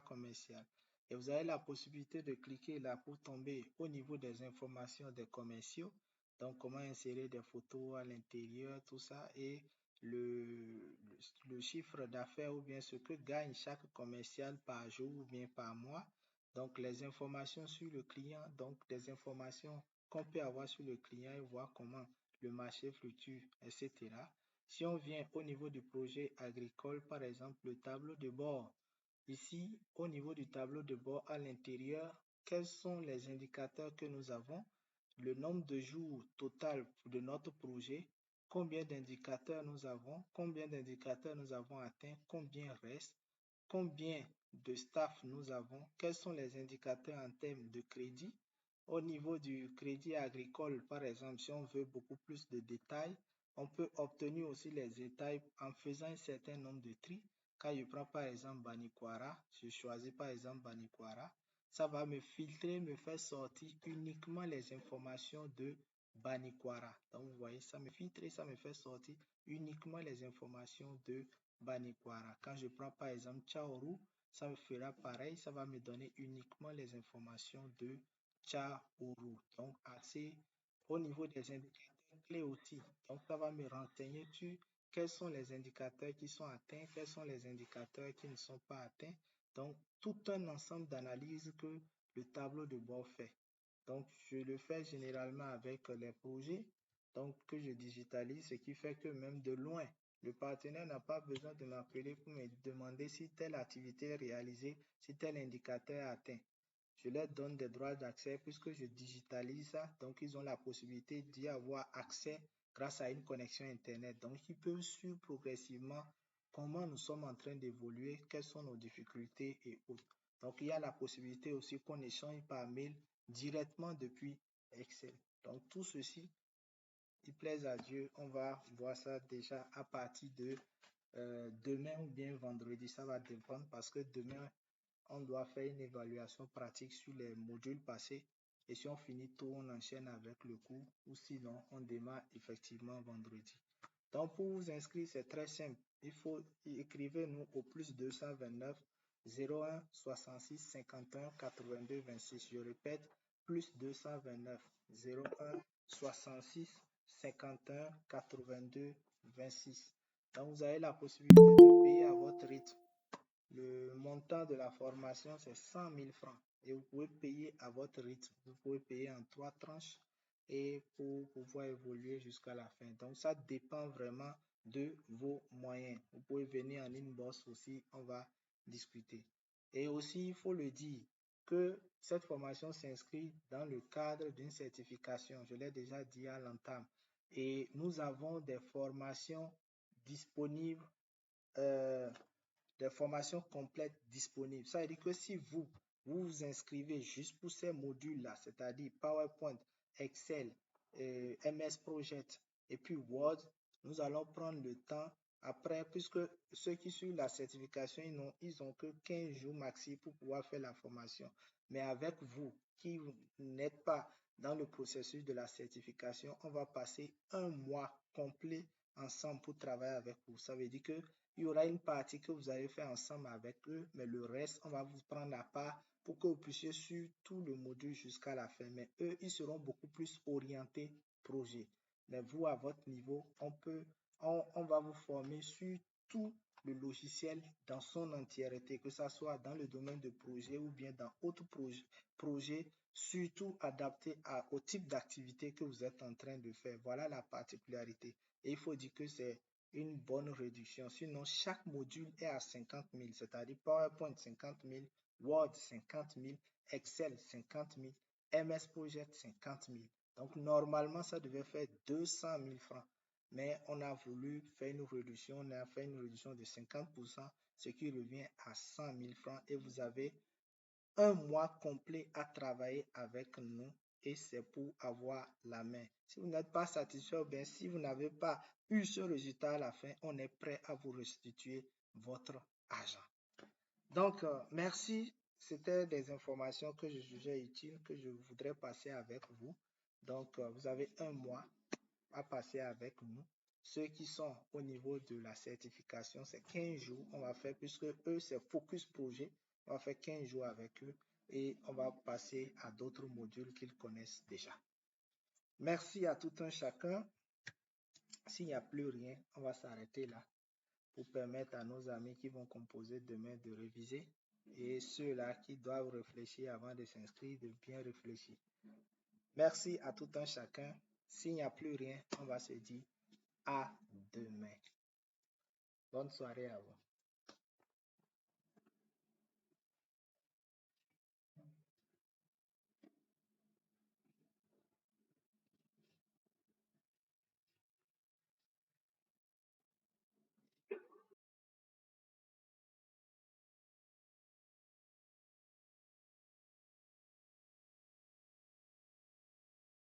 commercial. Et vous avez la possibilité de cliquer là pour tomber au niveau des informations des commerciaux. Donc, comment insérer des photos à l'intérieur, tout ça. Et le chiffre d'affaires ou bien ce que gagne chaque commercial par jour ou bien par mois. Donc, les informations sur le client, donc des informations qu'on peut avoir sur le client et voir comment le marché fluctue, etc. Si on vient au niveau du projet agricole, par exemple, le tableau de bord. Ici, au niveau du tableau de bord à l'intérieur, quels sont les indicateurs que nous avons? Le nombre de jours total de notre projet, combien d'indicateurs nous avons atteint, combien reste, combien de staff nous avons, quels sont les indicateurs en termes de crédit. Au niveau du crédit agricole, par exemple, si on veut beaucoup plus de détails, on peut obtenir aussi les détails en faisant un certain nombre de tris. Quand je prends par exemple Banikwara, je choisis par exemple Banikwara, ça va me filtrer, me faire sortir uniquement les informations de Banikwara. Donc vous voyez, ça me filtre et ça me fait sortir uniquement les informations de Banikwara. Quand je prends par exemple Chaoru, ça me fera pareil, ça va me donner uniquement les informations de Chaoru. Donc assez au niveau des indicateurs clés aussi. Donc ça va me renseigner sur quels sont les indicateurs qui sont atteints, quels sont les indicateurs qui ne sont pas atteints. Donc, tout un ensemble d'analyses que le tableau de bord fait. Donc, je le fais généralement avec les projets donc, que je digitalise, ce qui fait que même de loin, le partenaire n'a pas besoin de m'appeler pour me demander si telle activité est réalisée, si tel indicateur est atteint. Je leur donne des droits d'accès puisque je digitalise ça. Donc, ils ont la possibilité d'y avoir accès grâce à une connexion Internet. Donc, ils peuvent suivre progressivement comment nous sommes en train d'évoluer, quelles sont nos difficultés et autres. Donc, il y a la possibilité aussi qu'on échange par mail directement depuis Excel. Donc, tout ceci, il plaise à Dieu, on va voir ça déjà à partir de demain ou bien vendredi. Ça va dépendre parce que demain, on doit faire une évaluation pratique sur les modules passés. Et si on finit tout, on enchaîne avec le cours ou sinon, on démarre effectivement vendredi. Donc, pour vous inscrire, c'est très simple. Il faut écrire nous au plus 229 01 66 51 82 26. Je répète, plus 229 01 66 51 82 26. Donc, vous avez la possibilité de payer à votre rythme. Le montant de la formation, c'est 100 000 francs et vous pouvez payer à votre rythme. Vous pouvez payer en 3 tranches et pour pouvoir évoluer jusqu'à la fin. Donc, ça dépend vraiment de vos moyens. Vous pouvez venir en inbox aussi, on va discuter. Et aussi, il faut le dire que cette formation s'inscrit dans le cadre d'une certification. Je l'ai déjà dit à l'entame. Et nous avons des formations disponibles des formations complètes disponibles. Ça veut dire que si vous vous inscrivez juste pour ces modules-là, c'est-à-dire PowerPoint, Excel, MS Project et puis Word, nous allons prendre le temps après, puisque ceux qui suivent la certification, ils ont que 15 jours maxi pour pouvoir faire la formation. Mais avec vous qui n'êtes pas dans le processus de la certification, on va passer un mois complet ensemble pour travailler avec vous. Ça veut dire que il y aura une partie que vous allez faire ensemble avec eux, mais le reste, on va vous prendre à part pour que vous puissiez suivre tout le module jusqu'à la fin. Mais eux, ils seront beaucoup plus orientés projet. Mais vous, à votre niveau, on va vous former sur tout le logiciel dans son entièreté, que ce soit dans le domaine de projet ou bien dans autre projet, surtout adapté au type d'activité que vous êtes en train de faire. Voilà la particularité. Et il faut dire que c'est une bonne réduction. Sinon, chaque module est à 50 000, c'est-à-dire PowerPoint 50 000, Word 50 000, Excel 50 000, MS Project 50 000. Donc, normalement, ça devait faire 200 000 francs. Mais on a voulu faire une réduction, on a fait une réduction de 50%, ce qui revient à 100 000 francs. Et vous avez un mois complet à travailler avec nous et c'est pour avoir la main. Si vous n'êtes pas satisfait ou bien si vous n'avez pas eu ce résultat à la fin, on est prêt à vous restituer votre argent. Donc, merci. C'était des informations que je jugeais utiles, que je voudrais passer avec vous. Donc, vous avez un mois à passer avec nous. Ceux qui sont au niveau de la certification, c'est 15 jours. On va faire, puisque eux, c'est Focus Projet. On va faire 15 jours avec eux et on va passer à d'autres modules qu'ils connaissent déjà. Merci à tout un chacun. S'il n'y a plus rien, on va s'arrêter là pour permettre à nos amis qui vont composer demain de réviser et ceux-là qui doivent réfléchir avant de s'inscrire de bien réfléchir. Merci à tout un chacun. S'il n'y a plus rien, on va se dire à demain. Bonne soirée à vous.